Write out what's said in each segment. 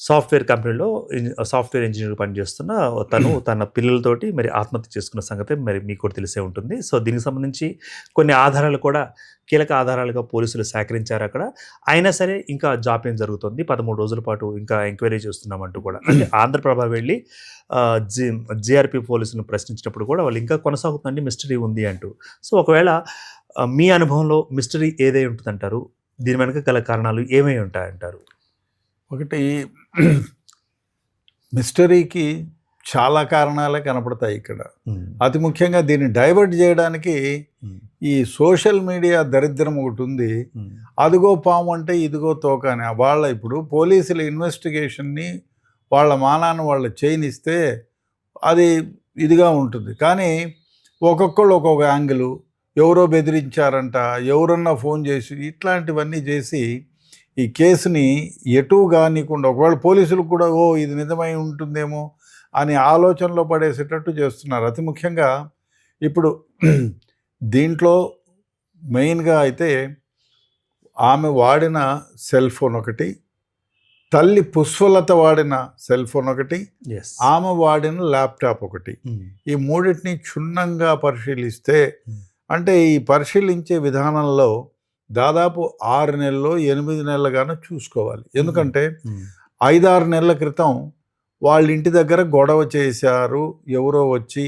Software కంపెనీలో software ఇంజినీర్‌గా పనిచేస్తున్న తను తన పిల్లలతోటి మరి ఆత్మహత్య చేసుకున్న సంగతి మరి మీకు కూడా తెలిసే ఉంటుంది. సో, దీనికి సంబంధించి కొన్ని ఆధారాలు కూడా కీలక ఆధారాలుగా పోలీసులు సేకరించారక్కడ. అయినా సరే ఇంకా జాప్యం జరుగుతుంది. 13 రోజుల పాటు ఇంకా ఎంక్వైరీ చేస్తున్నామంటూ కూడా. అంటే ఆంధ్రప్రభ వెళ్ళి ఆహ్, జి జీఆర్‌పీ పోలీసులను ప్రశ్నించినప్పుడు కూడా వాళ్ళు ఇంకా కొనసాగుతుందండి మిస్టరీ ఉంది అంటూ. సో, ఒకవేళ మీ అనుభవంలో మిస్టరీ ఏదై ఉంటదంటారు? దీని వెనక గల కారణాలు ఏమై ఉంటాయంటారు? ఒకటి మిస్టరీకి చాలా కారణాలే కనపడతాయి ఇక్కడ. అతి ముఖ్యంగా దీన్ని డైవర్ట్ చేయడానికి ఈ సోషల్ మీడియా దరిద్రం ఒకటి ఉంది. అదిగో పాము అంటే ఇదిగో తోక అని వాళ్ళ ఇప్పుడు పోలీసుల ఇన్వెస్టిగేషన్ని వాళ్ళ మానాన్ని వాళ్ళు చేయనిస్తే అది ఇదిగా ఉంటుంది. కానీ ఒక్కొక్కళ్ళు ఒక్కొక్క యాంగిల్, ఎవరో బెదిరించారంట, ఎవరన్నా ఫోన్ చేసి ఇట్లాంటివన్నీ చేసి ఈ కేసుని ఎటు కానికుండా ఒకవేళ పోలీసులకు కూడా ఇది నిజమై ఉంటుందేమో అని ఆలోచనలో పడేసేటట్టు చేస్తున్నారు. అతి ముఖ్యంగా ఇప్పుడు దీంట్లో మెయిన్గా అయితే ఆమె వాడిన సెల్ ఫోన్ ఒకటి, తల్లి పుష్పలత వాడిన సెల్ ఫోన్ ఒకటి, ఆమె వాడిన ల్యాప్టాప్ ఒకటి, ఈ మూడింటిని క్షుణ్ణంగా పరిశీలిస్తే అంటే ఈ పరిశీలించే విధానంలో దాదాపు 6 నెలలు 8 నెలలుగానో చూసుకోవాలి. ఎందుకంటే 5-6 నెలల క్రితం వాళ్ళ ఇంటి దగ్గర గొడవ చేశారు, ఎవరో వచ్చి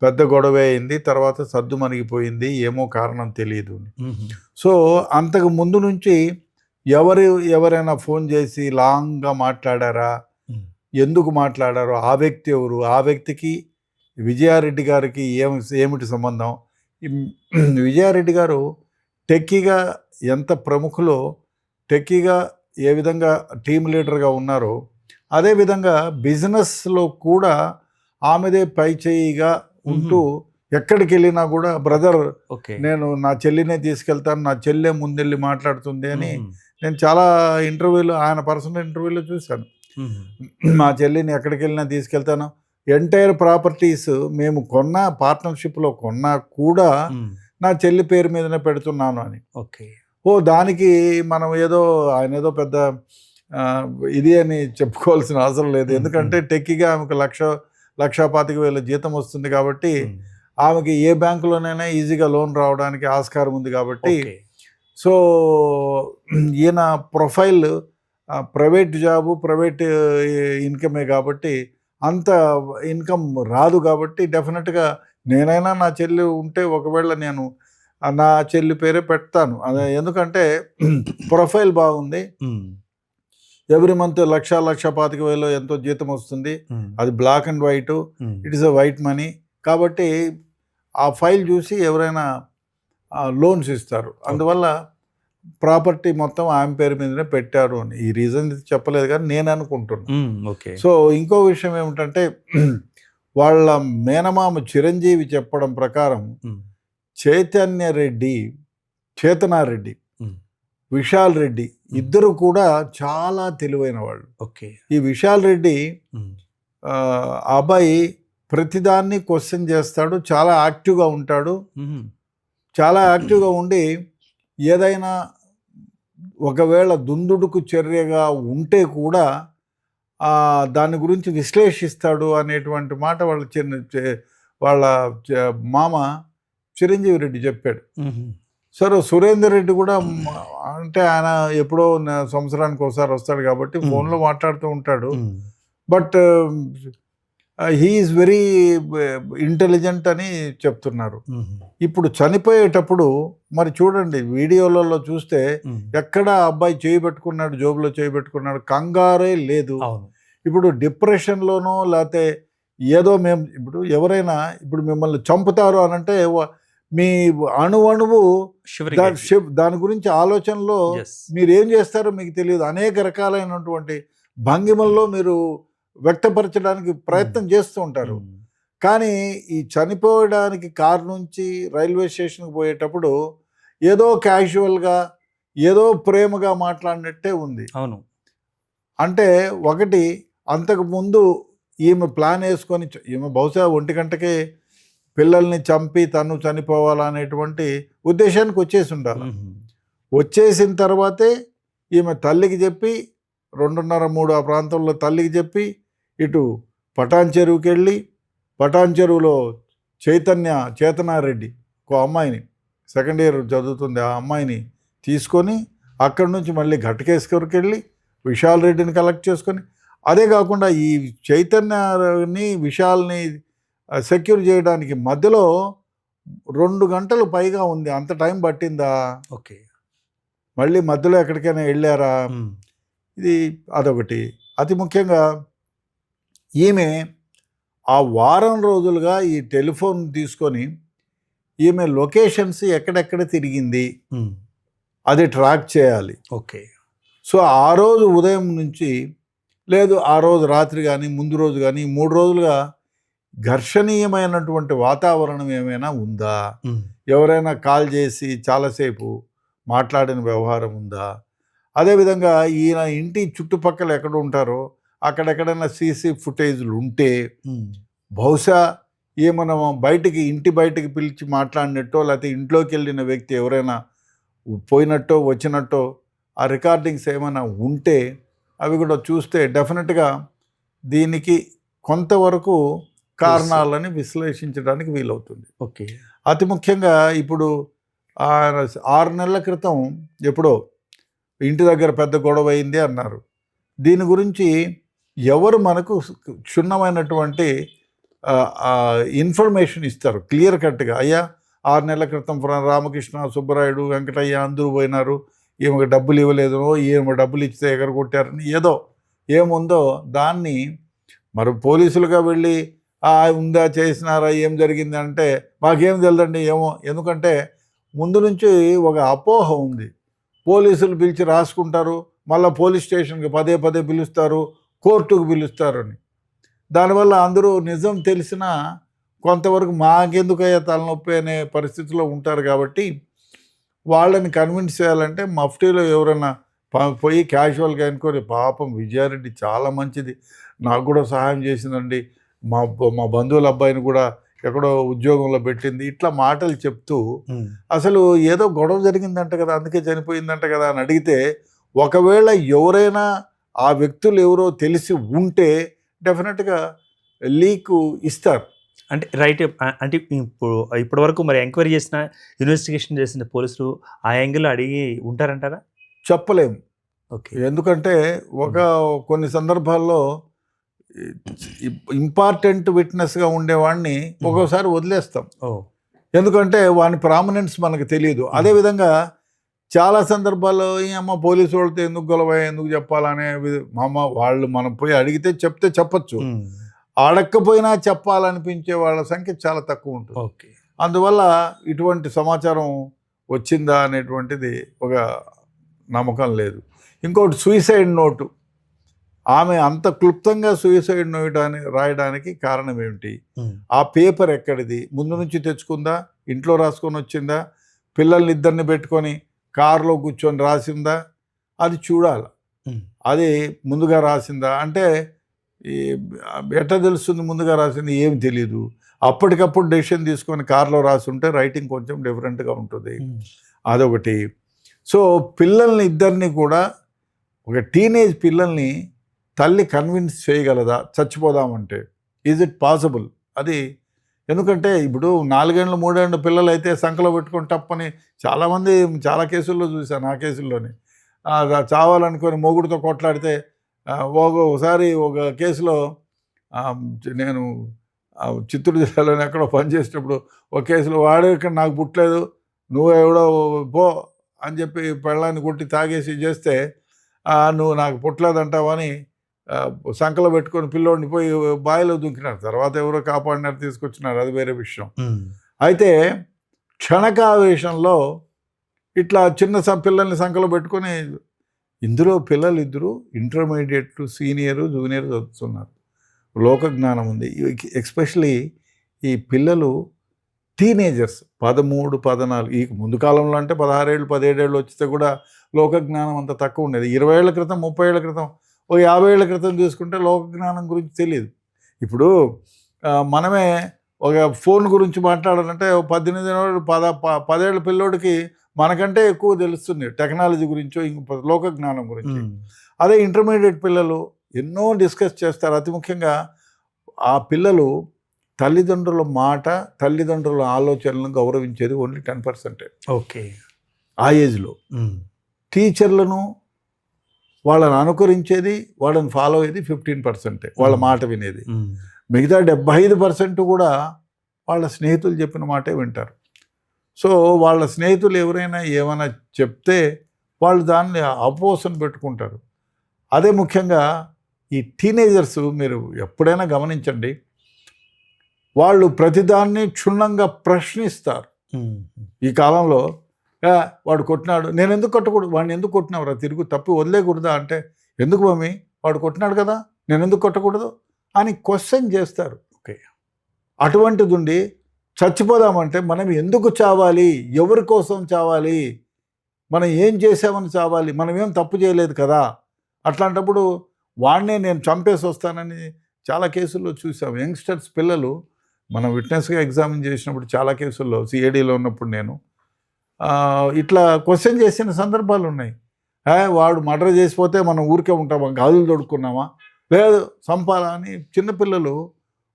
పెద్ద గొడవ అయింది, తర్వాత సద్దు మణిగిపోయింది, ఏమో కారణం తెలియదు. సో అంతకు ముందు నుంచి ఎవరైనా ఫోన్ చేసి లాంగ్గా మాట్లాడారా, ఎందుకు మాట్లాడారో, ఆ వ్యక్తి ఎవరు, ఆ వ్యక్తికి విజయారెడ్డి గారికి ఏమిటి సంబంధం, విజయారెడ్డి గారు టెక్కీగా ఎంత ప్రముఖులో, టెక్కీగా ఏ విధంగా టీమ్ లీడర్గా ఉన్నారో అదేవిధంగా బిజినెస్లో కూడా ఆమెదే పై చేయిగా ఉంటూ ఎక్కడికి వెళ్ళినా కూడా బ్రదర్ నేను నా చెల్లినే తీసుకెళ్తాను, నా చెల్లె ముందెళ్ళి మాట్లాడుతుంది అని నేను చాలా ఇంటర్వ్యూలో, ఆయన పర్సనల్ ఇంటర్వ్యూలో చూశాను. మా చెల్లిని ఎక్కడికి వెళ్ళినా తీసుకెళ్తాను, ఎంటైర్ ప్రాపర్టీస్ మేము కొన్నా, పార్ట్నర్షిప్లో కొన్నా కూడా నా చెల్లి పేరు మీదనే పెడుతున్నాను అని. దానికి మనం ఆయన ఏదో పెద్ద ఇది అని చెప్పుకోవాల్సిన అవసరం లేదు. ఎందుకంటే టెక్కీగా ఆమెకు 1,25,000 జీతం వస్తుంది కాబట్టి ఆమెకి ఏ బ్యాంకులోనైనా ఈజీగా లోన్ రావడానికి ఆస్కారం ఉంది కాబట్టి, సో ఈయన ప్రొఫైల్ ప్రైవేట్ జాబు, ప్రైవేట్ ఇన్కమే కాబట్టి అంత ఇన్కమ్ రాదు కాబట్టి డెఫినెట్గా నేనైనా నా చెల్లి ఉంటే ఒకవేళ నేను నా చెల్లి పేరే పెడతాను. ఎందుకంటే ప్రొఫైల్ బాగుంది, ఎవ్రీ మంత్ 1,25,000 ఎంతో జీతం వస్తుంది, అది black and white, it is a white money కాబట్టి ఆ ఫైల్ చూసి ఎవరైనా లోన్స్ ఇస్తారు. అందువల్ల ప్రాపర్టీ మొత్తం ఆమె పేరు మీదనే పెట్టారు అని. ఈ రీజన్ చెప్పలేదు కానీ నేను అనుకుంటున్నాను. సో ఇంకో విషయం ఏమిటంటే వాళ్ళ మేనమామ చిరంజీవి చెప్పడం ప్రకారం చేతనారెడ్డి, విశాల్ రెడ్డి ఇద్దరు కూడా చాలా తెలివైన వాళ్ళు. ఈ విశాల్ రెడ్డి అబ్బాయి ప్రతిదాన్ని క్వశ్చన్ చేస్తాడు, చాలా యాక్టివ్గా ఉంటాడు. చాలా యాక్టివ్గా ఉండి ఏదైనా ఒకవేళ దుందుడుకు చర్యగా ఉంటే కూడా దాని గురించి విశ్లేషిస్తాడు అనేటువంటి మాట వాళ్ళ మామ చిరంజీవి రెడ్డి చెప్పాడు. సరే సురేందర్ రెడ్డి కూడా అంటే ఆయన ఎప్పుడో సంవత్సరానికి ఒకసారి వస్తాడు కాబట్టి ఫోన్లో మాట్లాడుతూ ఉంటాడు. But he is very intelligent అని చెప్తున్నారు. ఇప్పుడు చనిపోయేటప్పుడు మరి చూడండి వీడియోలలో చూస్తే ఎక్కడ అబ్బాయి చేయి పెట్టుకున్నాడు, జోబులో చేయి పెట్టుకున్నాడు, కంగారే లేదు. ఇప్పుడు డిప్రెషన్లోనో లేకపోతే ఏదో ఇప్పుడు ఎవరైనా ఇప్పుడు మిమ్మల్ని చంపుతారు అనంటే మీ అణువు దాని గురించి ఆలోచనలో మీరు ఏం చేస్తారో మీకు తెలియదు. అనేక రకాలైనటువంటి భంగిమల్లో మీరు వ్యక్తపరచడానికి ప్రయత్నం చేస్తూ ఉంటారు. కానీ ఈ చనిపోవడానికి కారు నుంచి రైల్వే స్టేషన్కి పోయేటప్పుడు ఏదో క్యాజువల్గా ఏదో ప్రేమగా మాట్లాడినట్టే ఉంది. అవును. అంటే ఒకటి అంతకుముందు ఈమె ప్లాన్ వేసుకొని ఈమె బహుశా 1 గంటకే పిల్లల్ని చంపి తను చనిపోవాలనేటువంటి ఉద్దేశానికి వచ్చేసి ఉండాలి. వచ్చేసిన తర్వాతే ఈమె తల్లికి చెప్పి 2:30, 3 ఆ ప్రాంతంలో తల్లికి చెప్పి ఇటు పటాన్ చెరువుకి వెళ్ళి పటాన్ చెరువులో చేతనారెడ్డి ఒక అమ్మాయిని సెకండ్ ఇయర్ చదువుతుంది, ఆ అమ్మాయిని తీసుకొని అక్కడి నుంచి మళ్ళీ ఘటకేశ్వరికి వెళ్ళి విశాల్ రెడ్డిని కలెక్ట్ చేసుకొని, అదే కాకుండా ఈ చైతన్యని విశాల్ని సెక్యూర్ చేయడానికి మధ్యలో 2 గంటలు పైగా ఉంది. అంత టైం పట్టిందా? ఓకే. మళ్ళీ మధ్యలో ఎక్కడికైనా వెళ్ళారా? ఇది అదొకటి. అతి ముఖ్యంగా ఈమె ఆ వారం రోజులుగా ఈ టెలిఫోన్ తీసుకొని ఈమె లొకేషన్స్ ఎక్కడెక్కడ తిరిగింది అది ట్రాక్ చేయాలి. ఓకే. సో ఆ రోజు ఉదయం నుంచి లేదు ఆ రోజు రాత్రి కానీ ముందు రోజు కానీ 3 రోజులుగా ఘర్షణీయమైనటువంటి వాతావరణం ఏమైనా ఉందా, ఎవరైనా కాల్ చేసి చాలాసేపు మాట్లాడిన వ్యవహారం ఉందా, అదేవిధంగా ఈయన ఇంటి చుట్టుపక్కల ఎక్కడ ఉంటారో అక్కడెక్కడైనా సీసీ ఫుటేజ్లు ఉంటే బహుశా ఏమన్నా ఇంటి బయటికి పిలిచి మాట్లాడినట్టో లేకపోతే ఇంట్లోకి వెళ్ళిన వ్యక్తి ఎవరైనా పోయినట్టో వచ్చినట్టో ఆ రికార్డింగ్స్ ఏమైనా ఉంటే అవి కూడా చూస్తే డెఫినెట్గా దీనికి కొంతవరకు కారణాలని విశ్లేషించడానికి వీలవుతుంది. ఓకే. అతి ముఖ్యంగా ఇప్పుడు 6 నెలల క్రితం ఎప్పుడో ఇంటి దగ్గర పెద్ద గొడవ అయింది అన్నారు. దీని గురించి ఎవరు మనకు క్షుణ్ణమైనటువంటి ఇన్ఫర్మేషన్ ఇస్తారు క్లియర్ కట్గా? అయ్యా 6 నెలల క్రితం రామకృష్ణ, సుబ్బరాయుడు, వెంకటయ్య అందరూ పోయినారు, ఈమెకు డబ్బులు ఇవ్వలేదు, ఈమె డబ్బులు ఇచ్చితే ఎగరగొట్టారని ఏదో ఏముందో దాన్ని మరి పోలీసులుగా వెళ్ళి ఉందా చేసినారా ఏం జరిగింది అంటే మాకేం తెలియదండి ఏమో. ఎందుకంటే ముందు నుంచి ఒక అపోహ ఉంది, పోలీసులు పిలిచి రాసుకుంటారు, మళ్ళీ పోలీస్ స్టేషన్కి పదే పిలుస్తారు, కోర్టుకు పిలుస్తారు అని. దానివల్ల అందరూ నిజం తెలిసినా కొంతవరకు మాకెందుకయ్యా తలనొప్పి అనే పరిస్థితిలో ఉంటారు. కాబట్టి వాళ్ళని కన్విన్స్ చేయాలంటే మఫ్టీలో ఎవరైనా పోయి క్యాజువల్గా అనుకోని పాపం విజయారెడ్డి చాలా మంచిది, నాకు కూడా సహాయం చేసిందండి, మా బంధువుల అబ్బాయిని కూడా ఎక్కడో ఉద్యోగంలో పెట్టింది, ఇట్లా మాటలు చెప్తూ అసలు ఏదో గొడవ జరిగిందంట కదా అందుకే చనిపోయిందంట కదా అని అడిగితే ఒకవేళ ఎవరైనా ఆ వ్యక్తులు ఎవరో తెలిసి ఉంటే డెఫినెట్గా లీకు ఇస్తారు. అంటే రైట్. అంటే ఇప్పటి వరకు మరి ఎంక్వైరీ చేసిన ఇన్వెస్టిగేషన్ చేసిన పోలీసులు ఆ యాంగిల్లో అడిగి ఉంటారంటారా? చెప్పలేము. ఓకే. ఎందుకంటే కొన్ని సందర్భాల్లో ఇంపార్టెంట్ విట్నెస్గా ఉండేవాడిని ఒక్కోసారి వదిలేస్తాం, ఎందుకంటే వాని ప్రామినెన్స్ మనకు తెలియదు. అదేవిధంగా చాలా సందర్భాల్లో ఈ అమ్మ పోలీసు వాళ్ళతో ఎందుకు గొలవ ఎందుకు చెప్పాలనే వాళ్ళు మనం పోయి అడిగితే చెప్తే చెప్పచ్చు, అడక్కపోయినా చెప్పాలనిపించే వాళ్ళ సంఖ్య చాలా తక్కువ ఉంటుంది. ఓకే. అందువల్ల ఇటువంటి సమాచారం వచ్చిందా అనేటువంటిది ఒక నమ్మకం లేదు. ఇంకోటి సూసైడ్ నోటు, ఆమె అంత క్లుప్తంగా సూసైడ్ నోట్ అని రాయడానికి కారణం ఏమిటి? ఆ పేపర్ ఎక్కడిది? ముందు నుంచి తెచ్చుకుందా, ఇంట్లో రాసుకొని వచ్చిందా, పిల్లల్ని ఇద్దరిని పెట్టుకొని కారులో కూర్చొని రాసిందా, అది చూడాలి. అది ముందుగా రాసిందా అంటే ఎట్లా తెలుస్తుంది ముందుగా రాసింది? ఏమి తెలియదు. అప్పటికప్పుడు డెసిషన్ తీసుకొని కారులో రాసి ఉంటే రైటింగ్ కొంచెం డిఫరెంట్గా ఉంటుంది. అదొకటి. సో పిల్లల్ని ఇద్దరిని కూడా, ఒక టీనేజ్ పిల్లల్ని తల్లి కన్విన్స్ చేయగలదా చచ్చిపోదామంటే? Is it possible? అది ఎందుకంటే ఇప్పుడు 4 ఏళ్ళు 3 ఏళ్ళ పిల్లలు అయితే సంకలో పెట్టుకొని తప్పని చాలామంది చాలా కేసుల్లో చూశాను. ఆ కేసుల్లోనే చావాలనుకొని మొగుడితో కొట్లాడితే ఒకసారి ఒక కేసులో నేను చిత్తూరు జిల్లాలోనే ఎక్కడో పనిచేసేటప్పుడు ఒక కేసులో వాడే ఇక్కడ నాకు పుట్టలేదు నువ్వు ఎవడో పో అని చెప్పి పెళ్ళాన్ని కొట్టి తాగేసి చేస్తే నువ్వు నాకు పుట్టలేదంటావని సంకలో పెట్టుకొని పిల్లోడిని పోయి బావిలో దుంకినారు. తర్వాత ఎవరో కాపాడినారు, తీసుకొచ్చినారు, అది వేరే విషయం. అయితే క్షణకావేశంలో ఇట్లా చిన్న పిల్లల్ని సంకలో పెట్టుకొని, ఇందులో పిల్లలు ఇద్దరు ఇంటర్మీడియట్, సీనియర్, జూనియర్ చదువుతున్నారు, లోక జ్ఞానం ఉంది. ఎస్పెషలీ ఈ పిల్లలు టీనేజర్స్ 13, 14, ఈ ముందు కాలంలో అంటే 16 ఏళ్ళు 17 ఏళ్ళు వచ్చితే కూడా లోక జ్ఞానం అంత తక్కువ ఉండేది. 20 ఏళ్ల క్రితం 30 ఏళ్ల క్రితం 50 ఏళ్ల క్రితం చూసుకుంటే లోక జ్ఞానం గురించి తెలియదు. ఇప్పుడు మనమే ఒక ఫోన్ గురించి మాట్లాడాలంటే 18 ఏళ్ళు 10 ఏళ్ళ పిల్లోడికి మనకంటే ఎక్కువ తెలుస్తుంది టెక్నాలజీ గురించో ఇంక లోక జ్ఞానం గురించి. అదే ఇంటర్మీడియట్ పిల్లలు ఎన్నో డిస్కస్ చేస్తారు. అతి ముఖ్యంగా ఆ పిల్లలు తల్లిదండ్రుల మాట, తల్లిదండ్రుల ఆలోచనలను గౌరవించేది ఓన్లీ 10%. ఓకే. ఆ ఏజ్లో టీచర్లను వాళ్ళని అనుకరించేది, వాళ్ళని ఫాలో అయ్యేది 15%, వాళ్ళ మాట వినేది. మిగతా 75% కూడా వాళ్ళ స్నేహితులు చెప్పిన మాటే వింటారు. సో వాళ్ళ స్నేహితులు ఎవరైనా ఏమైనా చెప్తే వాళ్ళు దాన్ని అపోహన పెట్టుకుంటారు. అదే ముఖ్యంగా ఈ టీనేజర్స్ మీరు ఎప్పుడైనా గమనించండి, వాళ్ళు ప్రతిదాన్ని క్షుణ్ణంగా ప్రశ్నిస్తారు. ఈ కాలంలో వాడు కొట్టినాడు, నేను ఎందుకు కొట్టకూడదు, వాడిని ఎందుకు కొట్టినావురా, తిరుగు తప్పి వదిలేకూడదా అంటే, ఎందుకు మమ్మీ వాడు కొట్టినాడు కదా నేను ఎందుకు కొట్టకూడదు అని క్వశ్చన్ చేస్తారు. ఓకే. అటువంటిది ఉండి చచ్చిపోదామంటే మనం ఎందుకు చావాలి, ఎవరి కోసం చావాలి, మనం ఏం చేసామని చావాలి, మనం ఏం తప్పు చేయలేదు కదా, అట్లాంటప్పుడు వాడినే నేను చంపేసి వస్తానని చాలా కేసుల్లో చూసాం. యంగ్స్టర్స్ పిల్లలు మనం విట్నెస్గా ఎగ్జామిన్ చేసినప్పుడు చాలా కేసుల్లో సిఐడిలో ఉన్నప్పుడు నేను ఇట్లా క్వశ్చన్ చేసిన సందర్భాలు ఉన్నాయి. వాడు మర్డర్ చేసిపోతే మనం ఊరికే ఉంటామా, గాజులు తొడుక్కున్నామా, లేదు చంపాలా అని చిన్నపిల్లలు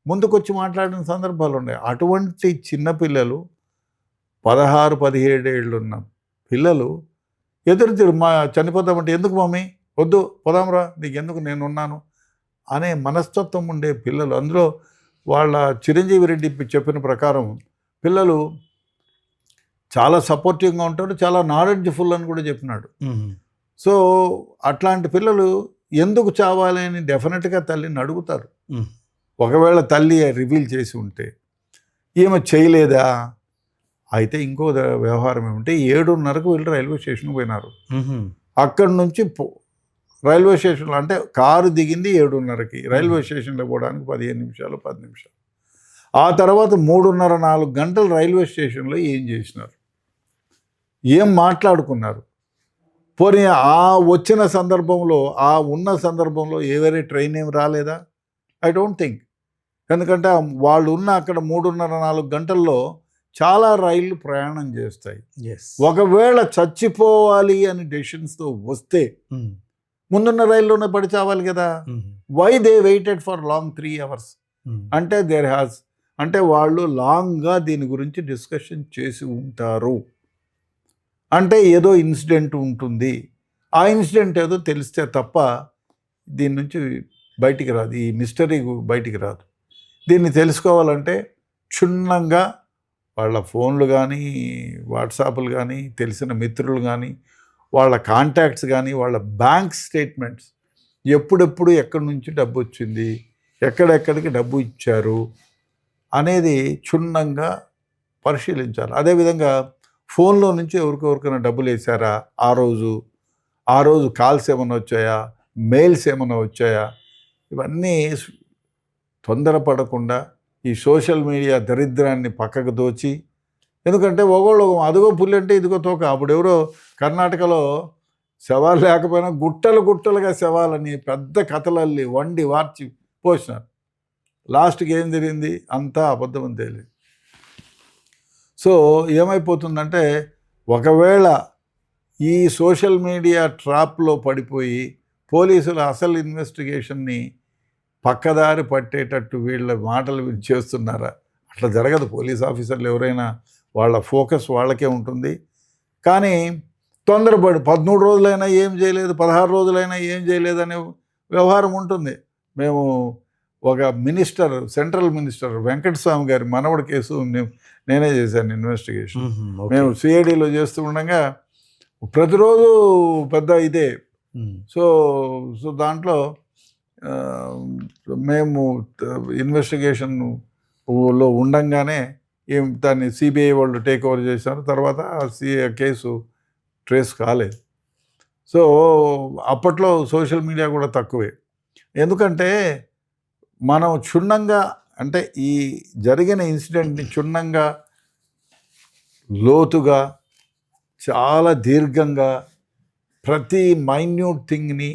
ముందుకొచ్చి మాట్లాడిన సందర్భాలు ఉన్నాయి. అటువంటి చిన్నపిల్లలు 16-17 ఏళ్ళున్న పిల్లలు ఎదురు మా చనిపోతామంటే, ఎందుకు మమ్మీ వద్దు పోదాంరా, నీకు ఎందుకు నేనున్నాను అనే మనస్తత్వం ఉండే పిల్లలు. అందులో వాళ్ళ చిరంజీవి రెడ్డి చెప్పిన ప్రకారం పిల్లలు చాలా సపోర్టివ్గా ఉంటాడు, చాలా నాలెడ్జ్ఫుల్ అని కూడా చెప్పినాడు. సో అట్లాంటి పిల్లలు ఎందుకు చావాలి అని డెఫినెట్గా తల్లిని అడుగుతారు. ఒకవేళ తల్లి రివీల్ చేసి ఉంటే, ఈమె చేయలేదా అయితే ఇంకో వ్యవహారం ఏమంటే 7:30కు వెళ్ళి రైల్వే స్టేషన్కి పోయినారు. అక్కడి నుంచి రైల్వే స్టేషన్లో అంటే కారు దిగింది 7:30కి, రైల్వే స్టేషన్లో పోవడానికి 15 నిమిషాలు 10 నిమిషాలు. ఆ తర్వాత 3:30-4 గంటలు రైల్వే స్టేషన్లో ఏం చేసినారు, ఏం మాట్లాడుకున్నారు, పోనీ ఆ వచ్చిన సందర్భంలో ఆ ఉన్న సందర్భంలో వేరే ట్రైన్ ఏం రాలేదా? I don't think. ఎందుకంటే వాళ్ళు ఉన్న అక్కడ 3:30-4 గంటల్లో చాలా రైళ్ళు ప్రయాణం చేస్తాయి. ఒకవేళ చచ్చిపోవాలి అని డెసిషన్స్తో వస్తే ముందున్న రైల్లోనే పడి చావాలి కదా. Why they waited for long 3 hours? అంటే అంటే వాళ్ళు లాంగ్గా దీని గురించి డిస్కషన్ చేసి ఉంటారు. అంటే ఏదో ఇన్సిడెంట్ ఉంటుంది, ఆ ఇన్సిడెంట్ ఏదో తెలిస్తే తప్ప దీని నుంచి బయటికి రాదు, ఈ మిస్టరీ బయటికి రాదు. దీన్ని తెలుసుకోవాలంటే క్షుణ్ణంగా వాళ్ళ ఫోన్లు కానీ, వాట్సాప్లు కానీ, తెలిసిన మిత్రులు కానీ, వాళ్ళ కాంటాక్ట్స్ కానీ, వాళ్ళ బ్యాంక్ స్టేట్మెంట్స్, ఎప్పుడెప్పుడు ఎక్కడి నుంచి డబ్బు వచ్చింది, ఎక్కడెక్కడికి డబ్బు ఇచ్చారు అనేది క్షుణ్ణంగా పరిశీలించాలి. అదేవిధంగా ఫోన్లో నుంచి ఎవరికైనా డబ్బులు వేసారా, ఆ రోజు కాల్స్ ఏమైనా వచ్చాయా, మెయిల్స్ ఏమైనా వచ్చాయా, ఇవన్నీ తొందరపడకుండా ఈ సోషల్ మీడియా దరిద్రాన్ని పక్కకు దోచి, ఎందుకంటే ఒకళ్ళు అదిగో పులి అంటే ఇదిగో తోక. అప్పుడు ఎవరో కర్ణాటకలో శవాలు లేకపోయినా గుట్టలుగా శవాలని పెద్ద కథలల్లి వండి వార్చి పోసినారు. లాస్ట్కి ఏం జరిగింది, అంతా అబద్ధం అని తేలింది. సో ఏమైపోతుందంటే, ఒకవేళ ఈ సోషల్ మీడియా ట్రాప్లో పడిపోయి పోలీసులు అసలు ఇన్వెస్టిగేషన్ని పక్కదారి పట్టేటట్టు వీళ్ళ మాటలు చేస్తున్నారా? అట్లా జరగదు. పోలీస్ ఆఫీసర్లు ఎవరైనా వాళ్ళ ఫోకస్ వాళ్ళకే ఉంటుంది. కానీ తొందరపడి 13 రోజులైనా ఏం చేయలేదు, 16 రోజులైనా ఏం చేయలేదు అనే వ్యవహారం ఉంటుంది. మేము ఒక మినిస్టర్, సెంట్రల్ మినిస్టర్ వెంకటస్వామి గారి మనవడి కేసు నేనే చేశాను ఇన్వెస్టిగేషన్. మేము సిఐడిలో చేస్తూ ఉండగా ప్రతిరోజు పెద్ద ఇదే. సో దాంట్లో మేము ఇన్వెస్టిగేషన్లో ఉండంగానే దాన్ని సిబిఐ వాళ్ళు టేక్ ఓవర్ చేశారు. తర్వాత కేసు ట్రేస్ కాలేదు. సో అప్పట్లో సోషల్ మీడియా కూడా తక్కువే. ఎందుకంటే మనం క్షుణ్ణంగా, అంటే ఈ జరిగిన ఇన్సిడెంట్ని క్షుణ్ణంగా, లోతుగా, చాలా దీర్ఘంగా ప్రతి మైన్యూట్ థింగ్ని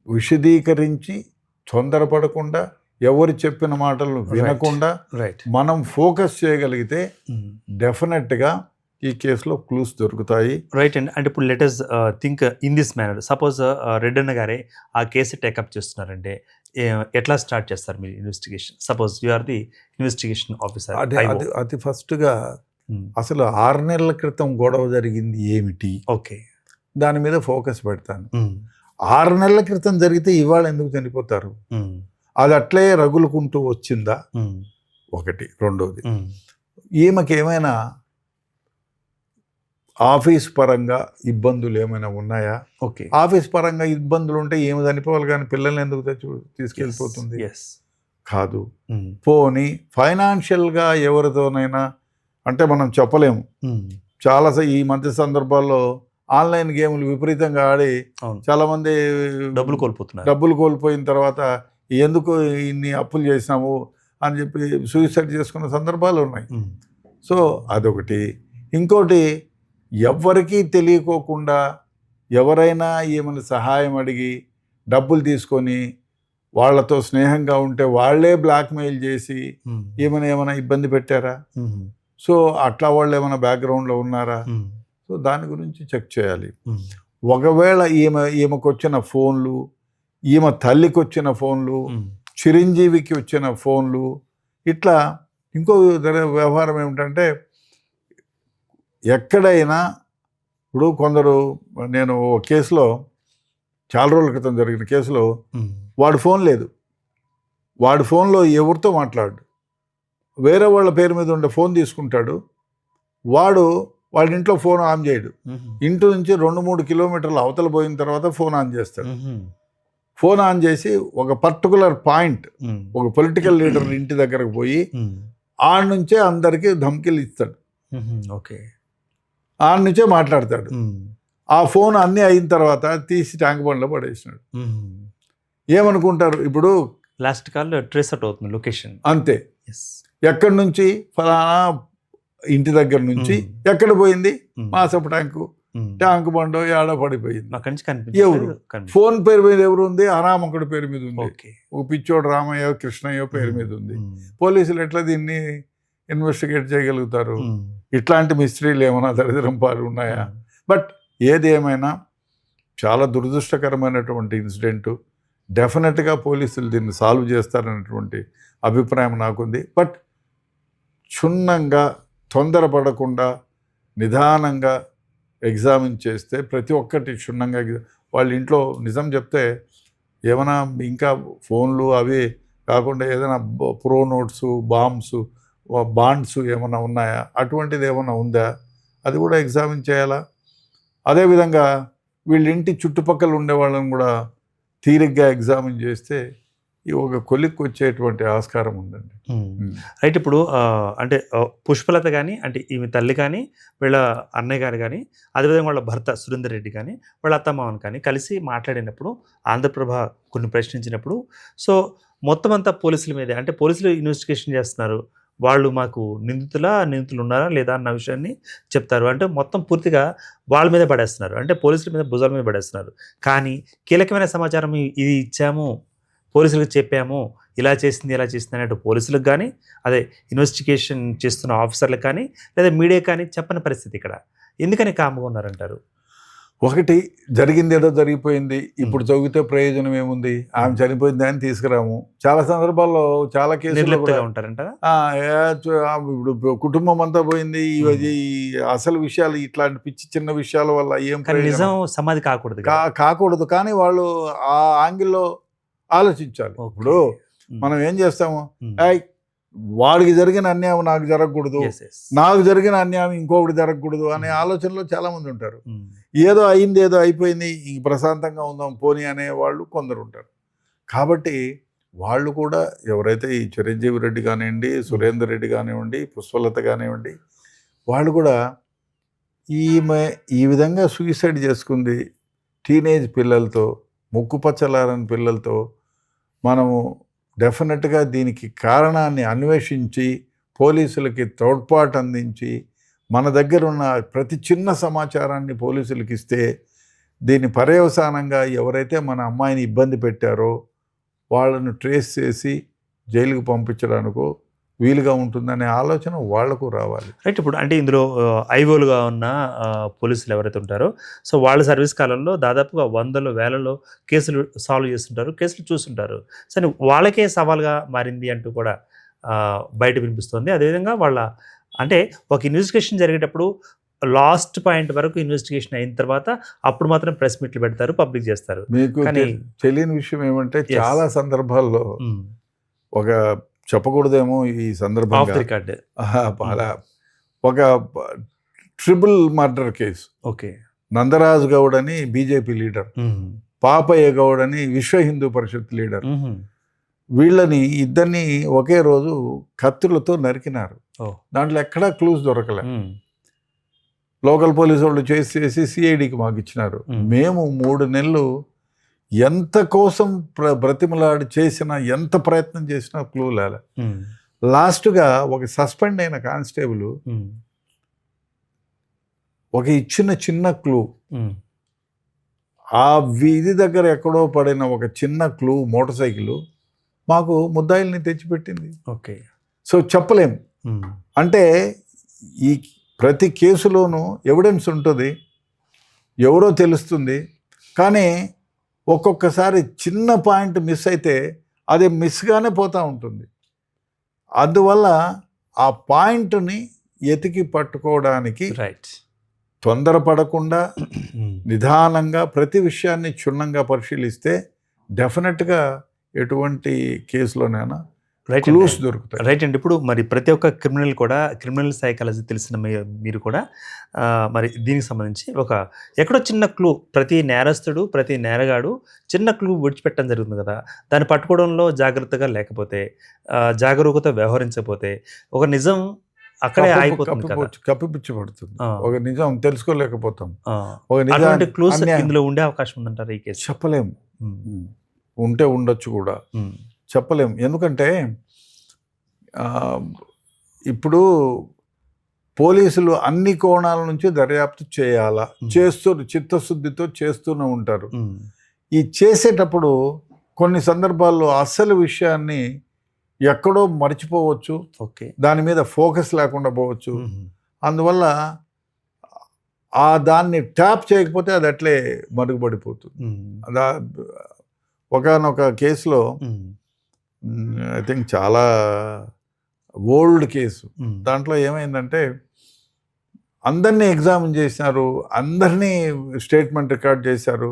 విశదీకరించి తొందరపడకుండా, ఎవరు చెప్పిన మాటలు వినకుండా మనం ఫోకస్ చేయగలిగితే డెఫినెట్గా ఈ కేసులో క్లూస్ దొరుకుతాయి. రైట్ అండి. అంటే ఇప్పుడు let us think in this manner. Suppose రెడ్ అన్న గారే ఆ కేసు టేకప్ చేస్తున్నారంటే ఎట్లా స్టార్ట్ చేస్తారు మీరు investigation? Suppose you are the investigation officer. అది ఫస్ట్గా అసలు 6 నెలల క్రితం గొడవ జరిగింది ఏమిటి, ఓకే, దాని మీద ఫోకస్ పెడతాను. 6 నెలల క్రితం జరిగితే ఇవాళ ఎందుకు చనిపోతారు? అది అట్లే రగులుకుంటూ వచ్చిందా ఒకటి. రెండోది, ఈమెకి ఏమైనా ఆఫీస్ పరంగా ఇబ్బందులు ఏమైనా ఉన్నాయా? ఓకే, ఆఫీస్ పరంగా ఇబ్బందులు ఉంటే ఏమి చనిపోవాలి, కానీ పిల్లల్ని ఎందుకు తీసుకెళ్ళిపోతుంది? కాదు. పోనీ ఫైనాన్షియల్గా ఎవరితోనైనా అంటే మనం చెప్పలేము. చాలా ఈ మధ్య సందర్భాల్లో ఆన్లైన్ గేములు విపరీతంగా ఆడి చాలామంది డబ్బులు కోల్పోయిన తర్వాత ఎందుకు ఇన్ని అప్పులు చేసినాము అని చెప్పి సూసైడ్ చేసుకున్న సందర్భాలు ఉన్నాయి. సో అదొకటి. ఇంకోటి, ఎవ్వరికీ తెలియకోకుండా ఎవరైనా ఏమైనా సహాయం అడిగి డబ్బులు తీసుకొని వాళ్ళతో స్నేహంగా ఉంటే వాళ్ళే బ్లాక్మెయిల్ చేసి ఏమైనా ఇబ్బంది పెట్టారా? సో అట్లా వాళ్ళు ఏమైనా బ్యాక్గ్రౌండ్లో ఉన్నారా? సో దాని గురించి చెక్ చేయాలి. ఒకవేళ ఈమెకు వచ్చిన ఫోన్లు, ఈమె తల్లికి వచ్చిన ఫోన్లు, చిరంజీవికి వచ్చిన ఫోన్లు, ఇట్లా ఇంకో వ్యవహారం ఏమిటంటే, ఎక్కడైనా ఇప్పుడు కొందరు, నేను ఒక కేసులో చాలా రోజుల క్రితం జరిగిన కేసులో వాడి ఫోన్ లేదు, వాడి ఫోన్లో ఎవరితో మాట్లాడు, వేరే వాళ్ళ పేరు మీద ఉండే ఫోన్ తీసుకుంటాడు, వాడి ఇంట్లో ఫోన్ ఆన్ చేయడు, ఇంటి నుంచి 2-3 కిలోమీటర్లు అవతల పోయిన తర్వాత ఫోన్ ఆన్ చేస్తాడు. ఫోన్ ఆన్ చేసి ఒక పర్టికులర్ పాయింట్, ఒక పొలిటికల్ లీడర్ ఇంటి దగ్గరకు పోయి ఆడ నుంచే అందరికీ ధమ్కిలు ఇస్తాడు. ఓకే, ఆడ నుంచే మాట్లాడతాడు. ఆ ఫోన్ అన్నీ అయిన తర్వాత తీసి ట్యాంక్ బండ్లో పడేసినాడు. ఏమనుకుంటారు ఇప్పుడు? లాస్ట్ కాల్ ట్రేస్ అవుట్ అవుతుంది లొకేషన్, అంతే. ఎక్కడి నుంచి? ఫలానా ఇంటి దగ్గర నుంచి. ఎక్కడ పోయింది? మాసపు ట్యాంక్ బండో ఏడో పడిపోయింది. ఎవరు? ఫోన్ పేరు మీద ఎవరు ఉంది? అనామకుడి పేరు మీద ఉంది. ఒక పిచ్చోడు రామయ్య కృష్ణయ్య పేరు మీద ఉంది. పోలీసులు ఎట్లా దీన్ని ఇన్వెస్టిగేట్ చేయగలుగుతారు? ఇట్లాంటి మిస్టరీలు ఏమైనా దరిద్రం పాలు ఉన్నాయా? బట్ ఏది ఏమైనా చాలా దురదృష్టకరమైనటువంటి ఇన్సిడెంటు. డెఫినెట్గా పోలీసులు దీన్ని సాల్వ్ చేస్తారనేటువంటి అభిప్రాయం నాకుంది. బట్ క్షుణ్ణంగా, తొందరపడకుండా, నిదానంగా ఎగ్జామిన్ చేస్తే, ప్రతి ఒక్కటి క్షుణ్ణంగా, వాళ్ళ ఇంట్లో నిజం చెప్తే ఏమైనా ఇంకా ఫోన్లు అవి కాకుండా ఏదైనా ప్రో నోట్స్, బాండ్స్ ఏమైనా ఉన్నాయా, అటువంటిది ఏమైనా ఉందా, అది కూడా ఎగ్జామిన్ చేయాలా. అదేవిధంగా వీళ్ళ ఇంటి చుట్టుపక్కల ఉండే వాళ్ళని కూడా తీరిగ్గా ఎగ్జామిన్ చేస్తే ఈ ఒక కొలిక్కి వచ్చేటువంటి ఆస్కారం ఉందండి. రైట్. ఇప్పుడు అంటే పుష్పలత కానీ, అంటే ఈమె తల్లి కానీ, వీళ్ళ అన్నయ్య గారు కానీ, అదేవిధంగా వాళ్ళ భర్త సురేందర్ రెడ్డి కానీ, వాళ్ళ అత్తమామని కానీ కలిసి మాట్లాడినప్పుడు, ఆంధ్రప్రభ కొన్ని ప్రశ్నించినప్పుడు, సో మొత్తం అంతా పోలీసుల మీదే, అంటే పోలీసులు ఇన్వెస్టిగేషన్ చేస్తున్నారు, వాళ్ళు మాకు నిందితులు ఉన్నారా లేదా అన్న విషయాన్ని చెప్తారు. అంటే మొత్తం పూర్తిగా వాళ్ళ మీద పడేస్తున్నారు, అంటే పోలీసుల మీద భుజాల మీద పడేస్తున్నారు. కానీ కీలకమైన సమాచారం ఇది ఇచ్చాము, పోలీసులకు చెప్పాము, ఇలా చేసింది అనేటు పోలీసులకు కానీ, అదే ఇన్వెస్టిగేషన్ చేస్తున్న ఆఫీసర్లకు కానీ, లేదా మీడియా కానీ చెప్పని పరిస్థితి ఇక్కడ. ఎందుకని కామ్గా ఉన్నారంటారు? ఒకటి, జరిగింది ఏదో జరిగిపోయింది, ఇప్పుడు చదివితే ప్రయోజనం ఏముంది, ఆమె చనిపోయింది అని తీసుకురాము. చాలా సందర్భాల్లో చాలా కేసులు ఉంటారంట. ఇప్పుడు కుటుంబం అంతా పోయింది, ఈ అసలు విషయాలు, ఇట్లాంటి పిచ్చి చిన్న విషయాల వల్ల ఏం నిజం సమాధి కాకూడదు. కానీ వాళ్ళు ఆ యాంగిల్లో ఆలోచించాలి. ఇప్పుడు మనం ఏం చేస్తాము, వాడికి జరిగిన అన్యాయం నాకు జరగకూడదు, నాకు జరిగిన అన్యాయం ఇంకొకటి జరగకూడదు అనే ఆలోచనలో చాలామంది ఉంటారు. ఏదో అయింది, ఏదో అయిపోయింది, ఇంక ప్రశాంతంగా ఉందాం పోనీ అనే వాళ్ళు కొందరు ఉంటారు. కాబట్టి వాళ్ళు కూడా, ఎవరైతే ఈ చిరంజీవి రెడ్డి కానివ్వండి, సురేందర్ రెడ్డి కానివ్వండి, పుష్పలత కానివ్వండి, వాళ్ళు కూడా ఈమె ఈ విధంగా సూసైడ్ చేసుకుంది టీనేజ్ పిల్లలతో, ముక్కుపచ్చలారని పిల్లలతో, మనము డెఫినెట్గా దీనికి కారణాన్ని అన్వేషించి పోలీసులకి తోడ్పాటు అందించి, మన దగ్గర ఉన్న ప్రతి చిన్న సమాచారాన్ని పోలీసులకి ఇస్తే, దీని పర్యవసానంగా ఎవరైతే మన అమ్మాయిని ఇబ్బంది పెట్టారో వాళ్ళను ట్రేస్ చేసి జైలుకు పంపించడానికో, వీలుగా ఉంటుందనే ఆలోచన వాళ్లకు రావాలి. రైట్. ఇప్పుడు అంటే ఇందులో ఐఓలుగా ఉన్న పోలీసులు ఎవరైతే ఉంటారో, సో వాళ్ళ సర్వీస్ కాలంలో దాదాపుగా వందలు వేలలో కేసులు సాల్వ్ చేస్తుంటారు, కేసులు చూస్తుంటారు. సరే వాళ్ళకే సవాల్గా మారింది అంటూ కూడా బయట వినిపిస్తుంది. అదేవిధంగా వాళ్ళ అంటే ఒక ఇన్వెస్టిగేషన్ జరిగేటప్పుడు లాస్ట్ పాయింట్ వరకు ఇన్వెస్టిగేషన్ అయిన తర్వాత అప్పుడు మాత్రం ప్రెస్ మీట్లు పెడతారు, పబ్లిక్ చేస్తారు. మీకు తెలియని విషయం ఏమంటే చాలా సందర్భాల్లో ఒక చెప్పకూడదేమో ఈ సందర్భంగా ఒక triple murder case. Okay. Nandaraju Goud అని బీజేపీ లీడర్, పాపయ్య గౌడ్ అని విశ్వ హిందూ పరిషత్ లీడర్, వీళ్ళని ఇద్దరిని ఒకే రోజు కత్తులతో నరికినారు. దాంట్లో ఎక్కడా క్లూస్ దొరకలే. లోకల్ పోలీసు వాళ్ళు చేసి సిఐడికి మాకు ఇచ్చినారు. మేము 3 నెలలు ఎంత కోసం బ్రతిమలాడి చేసినా, ఎంత ప్రయత్నం చేసినా క్లూ లేలే. లాస్ట్గా ఒక సస్పెండ్ అయిన కానిస్టేబుల్ ఒక ఇచ్చిన చిన్న క్లూ, ఆ వీధి దగ్గర ఎక్కడో పడిన ఒక చిన్న క్లూ మోటార్ సైకిల్ మాకు ముద్దాయిల్ని తెచ్చిపెట్టింది. ఓకే. సో చెప్పలేం. అంటే ఈ ప్రతి కేసులోనూ ఎవిడెన్స్ ఉంటుంది, ఎవరో తెలుస్తుంది, కానీ ఒక్కొక్కసారి చిన్న పాయింట్ మిస్ అయితే అది మిస్గానే పోతూ ఉంటుంది. అందువల్ల ఆ పాయింట్ని ఎతికి పట్టుకోవడానికి తొందరపడకుండా నిదానంగా ప్రతి విషయాన్ని క్షుణ్ణంగా పరిశీలిస్తే డెఫినెట్గా ఎటువంటి కేసులోనైనా క్లూస్ దొరుకుతాయి. రైట్ అండి. ఇప్పుడు మరి ప్రతి ఒక్క క్రిమినల్ కూడా, క్రిమినల్ సైకాలజీ తెలిసిన మీరు కూడా మరి దీనికి సంబంధించి ఎక్కడో చిన్న క్లూ, ప్రతి నేరస్తుడు, ప్రతి నేరగాడు చిన్న క్లూ విడిచిపెట్టడం జరుగుతుంది కదా, దాన్ని పట్టుకోవడంలో జాగ్రత్తగా లేకపోతే, జాగరూకత వ్యవహరించకపోతే ఒక నిజం అక్కడే ఆగిపోతుంది, కప్పిపుచ్చబడుతుంది. ఒక నిజం తెలుసుకోలేకపోతాం. అటువంటి క్లూస్ ఇందులో ఉండే అవకాశం ఉందంటారు ఈ కేసు? చెప్పలేము. ఉంటే ఉండొచ్చు కూడా, చెప్పలేం. ఎందుకంటే ఇప్పుడు పోలీసులు అన్ని కోణాల నుంచి దర్యాప్తు చేయాలా, చిత్తశుద్ధితో చేస్తూనే ఉంటారు. ఈ చేసేటప్పుడు కొన్ని సందర్భాల్లో అసలు విషయాన్ని ఎక్కడో మర్చిపోవచ్చు, దాని మీద ఫోకస్ లేకుండా పోవచ్చు. అందువల్ల దాన్ని ట్యాప్ చేయకపోతే అది అట్లే మరుగుపడిపోతుంది. ఒకనొక కేసులో ఐ థింక్ చాలా ఓల్డ్ కేసు, దాంట్లో ఏమైందంటే అందరినీ ఎగ్జామిన్ చేసినారు, అందరినీ స్టేట్మెంట్ రికార్డ్ చేశారు,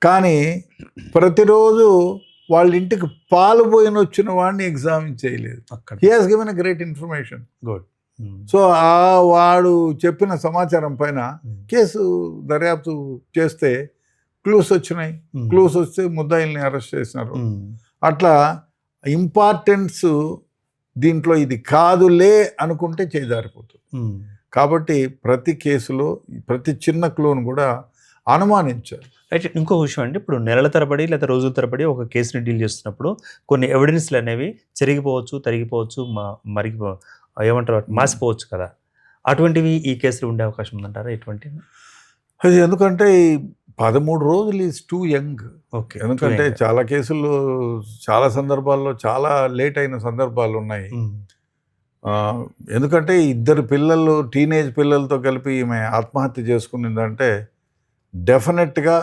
కానీ ప్రతిరోజు వాళ్ళ ఇంటికి పాలు పోయిన వచ్చిన వాడిని ఎగ్జామిన్ చేయలేదు. He has given a great information. Good. So వాడు చెప్పిన సమాచారం పైన కేసు దర్యాప్తు చేస్తే క్లూస్ వచ్చినాయి. క్లూస్ వస్తే ముద్దాయిల్ని అరెస్ట్ చేసినారు. అట్లా ఇంపార్టెన్స్ దీంట్లో ఇది కాదులే అనుకుంటే చేజారిపోతుంది. కాబట్టి ప్రతి కేసులో ప్రతి చిన్న క్లూను కూడా అనుమానించారు. అయితే ఇంకో విషయం అండి, ఇప్పుడు నెలల తరబడి లేదా రోజుల తరబడి ఒక కేసుని డీల్ చేస్తున్నప్పుడు కొన్ని ఎవిడెన్స్లు అనేవి చెరిగిపోవచ్చు, తరిగిపోవచ్చు, ఏమంటారు మాసిపోవచ్చు కదా, అటువంటివి ఈ కేసులో ఉండే అవకాశం ఉందంటారా? ఎటువంటివి? అది ఎందుకంటే 13 రోజులు ఈజ్ టూ యంగ్. ఓకే. ఎందుకంటే చాలా కేసుల్లో చాలా సందర్భాల్లో చాలా లేట్ అయిన సందర్భాలు ఉన్నాయి. ఎందుకంటే 2 పిల్లలు, టీనేజ్ పిల్లలతో కలిపి ఈమె ఆత్మహత్య చేసుకునిందంటే డెఫినెట్గా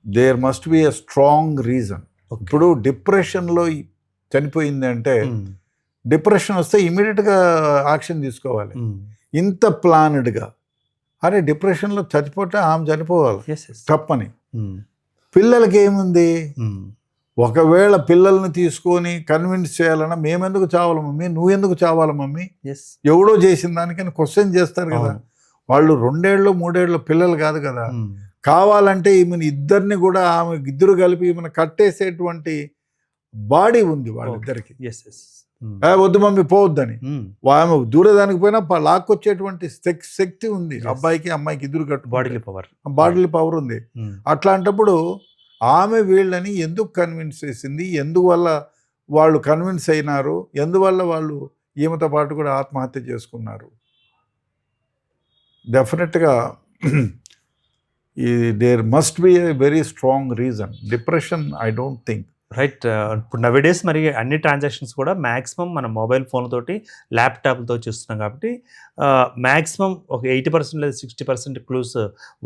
there must be a strong reason. ఇప్పుడు డిప్రెషన్లో చనిపోయింది అంటే డిప్రెషన్ వస్తే ఇమీడియట్గా యాక్షన్ తీసుకోవాలి. ఇంత ప్లాన్డ్గా అరే డిప్రెషన్లో చచ్చిపోతే ఆమె చనిపోవాలి తప్పని. పిల్లలకి ఏముంది, ఒకవేళ పిల్లల్ని తీసుకొని కన్విన్స్ చేయాలన్నా మేమెందుకు చావాలి మమ్మీ, నువ్వెందుకు చావాలి మమ్మీ, ఎవడో చేసిన దానికని క్వశ్చన్ చేస్తారు కదా. వాళ్ళు 2 ఏళ్ళు 3 ఏళ్ళు పిల్లలు కాదు కదా. కావాలంటే ఈమెను ఇద్దరిని కూడా ఆమె ఇద్దరు కలిపి ఈమెను కట్టేసేటువంటి బాడీ ఉంది వాళ్ళిద్దరికి. వద్దు మమ్మీ పోవద్దని, ఆమె దూరదానికి పోయినా లాక్కొచ్చేటువంటి శక్తి ఉంది అబ్బాయికి అమ్మాయికి, ఇద్దరు కట్టు బాడీ పవర్ ఉంది. అట్లాంటప్పుడు ఆమె వీళ్ళని ఎందుకు కన్విన్స్ చేసింది, ఎందువల్ల వాళ్ళు కన్విన్స్ అయినారు, ఎందువల్ల వాళ్ళు ఈమెతో పాటు కూడా ఆత్మహత్య చేసుకున్నారు? డెఫినెట్గా there must be a very strong reason. Depression I don't think. Right. ఇప్పుడు నవేడేస్ మరి అన్ని ట్రాన్సాక్షన్స్ కూడా మాక్సిమం మన మొబైల్ ఫోన్‌తోటి, ల్యాప్‌టాప్‌లతో చేస్తున్నాం కాబట్టి మాక్సిమం ఒక 80% లేదా 60% క్లూస్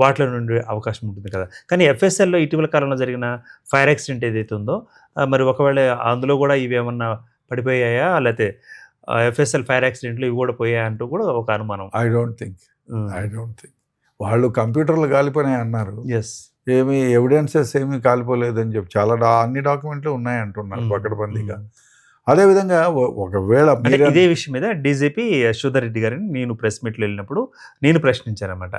వాటిలో నుండి అవకాశం ఉంటుంది కదా! కానీ ఎఫ్ఎస్ఎల్‌లో ఇటీవల కాలంలో జరిగిన ఫైర్ యాక్సిడెంట్ ఏదైతే ఉందో మరి ఒకవేళ అందులో కూడా ఇవేమన్నా పడిపోయాయా? లేతే ఎఫ్ఎస్ఎల్ ఫైర్ యాక్సిడెంట్‌లో ఇవి కూడా పోయాయా అంటూ కూడా ఒక అనుమానం. ఐ డోంట్ థింక్ వాళ్ళు కంప్యూటర్లు కాలిపోయినాయి అన్నారు. యెస్. ఏమి ఎవిడెన్సెస్ ఏమీ కాలిపోలేదని చెప్పి చాలా అన్ని డాక్యుమెంట్లు ఉన్నాయి అంటున్నారు పకడ్బందీగా. అదేవిధంగా ఒకవేళ అంటే ఇదే విషయం మీద డీజీపీ యశోధర్ రెడ్డి గారిని నేను ప్రెస్ మీట్లో వెళ్ళినప్పుడు నేను ప్రశ్నించానన్నమాట.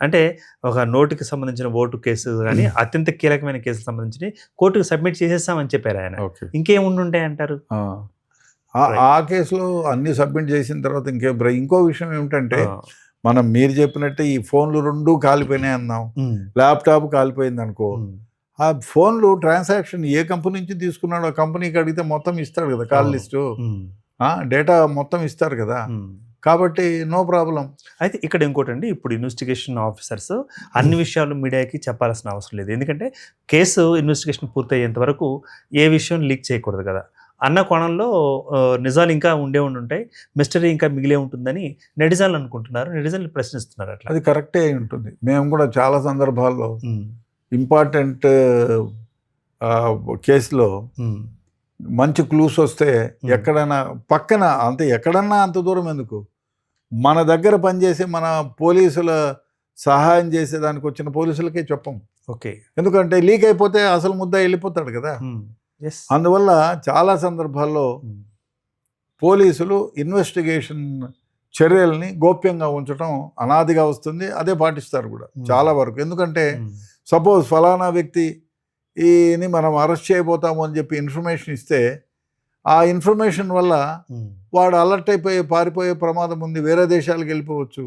అంటే ఒక నోటుకి సంబంధించిన ఓటు కేసు కానీ అత్యంత కీలకమైన కేసుకు సంబంధించి కోర్టుకు సబ్మిట్ చేసేస్తామని చెప్పారు ఆయన. ఇంకేం ఉండుంటాయి అంటారు? ఆ కేసులో అన్ని సబ్మిట్ చేసిన తర్వాత ఇంకో విషయం ఏమిటంటే మీరు చెప్పినట్టే ఈ ఫోన్లు 2 కాలిపోయినాయి అన్నాం, ల్యాప్టాప్ కాలిపోయింది అనుకో, ఆ ఫోన్లు ట్రాన్సాక్షన్ ఏ కంపెనీ నుంచి తీసుకున్నాడో ఆ కంపెనీకి అడిగితే మొత్తం ఇస్తాడు కదా, కాల్ లిస్టు, డేటా మొత్తం ఇస్తారు కదా, కాబట్టి నో ప్రాబ్లం. అయితే ఇక్కడ ఇంకోటండి, ఇప్పుడు ఇన్వెస్టిగేషన్ ఆఫీసర్స్ అన్ని విషయాలు మీడియాకి చెప్పాల్సిన అవసరం లేదు. ఎందుకంటే కేసు ఇన్వెస్టిగేషన్ పూర్తయ్యేంత వరకు ఏ విషయం లీక్ చేయకూడదు కదా అన్న కోణంలో నిజాలు ఇంకా ఉంటాయి, మిస్టరీ ఇంకా మిగిలే ఉంటుందని నెటిజన్లు అనుకుంటున్నారు, నెటిజన్లు ప్రశ్నిస్తున్నారు. అట్లా అది కరెక్టే అయి ఉంటుంది. మేము కూడా చాలా సందర్భాల్లో ఇంపార్టెంట్ కేసులో మంచి క్లూస్ వస్తే ఎక్కడైనా పక్కన ఎక్కడన్నా అంత దూరం ఎందుకు, మన దగ్గర పనిచేసి మన పోలీసుల సహాయం చేసేదానికి వచ్చిన పోలీసులకే చెప్పం. ఓకే, ఎందుకంటే లీక్ అయిపోతే అసలు ముద్ద వెళ్ళిపోతాడు కదా. అందువల్ల చాలా సందర్భాల్లో పోలీసులు ఇన్వెస్టిగేషన్ చర్యల్ని గోప్యంగా ఉంచడం అనాదిగా వస్తుంది, అదే పాటిస్తారు కూడా చాలా వరకు. ఎందుకంటే సపోజ్ ఫలానా వ్యక్తిని మనం అరెస్ట్ చేయబోతాము అని చెప్పి ఇన్ఫర్మేషన్ ఇస్తే ఆ ఇన్ఫర్మేషన్ వల్ల వాడు అలర్ట్ అయిపోయి పారిపోయే ప్రమాదం ఉంది, వేరే దేశాలకు వెళ్ళిపోవచ్చు.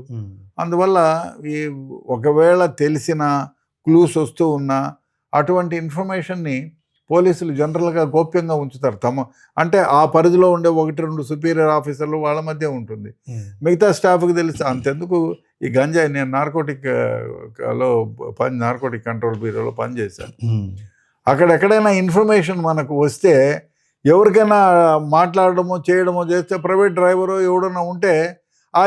అందువల్ల ఒకవేళ తెలిసిన క్లూస్ వస్తూ ఉన్నా అటువంటి ఇన్ఫర్మేషన్ని పోలీసులు జనరల్గా గోప్యంగా ఉంచుతారు. అంటే ఆ పరిధిలో ఉండే 1-2 సుపీరియర్ ఆఫీసర్లు వాళ్ళ మధ్య ఉంటుంది, మిగతా స్టాఫ్కి తెలిస్తే అంతెందుకు. ఈ గంజాయి నేను నార్కోటిక్ కంట్రోల్ బ్యూరోలో పనిచేశాను. అక్కడెక్కడైనా ఇన్ఫర్మేషన్ మనకు వస్తే ఎవరికైనా మాట్లాడడమో చేయడమో చేస్తే ప్రైవేట్ డ్రైవరు ఎవడన్నా ఉంటే ఆ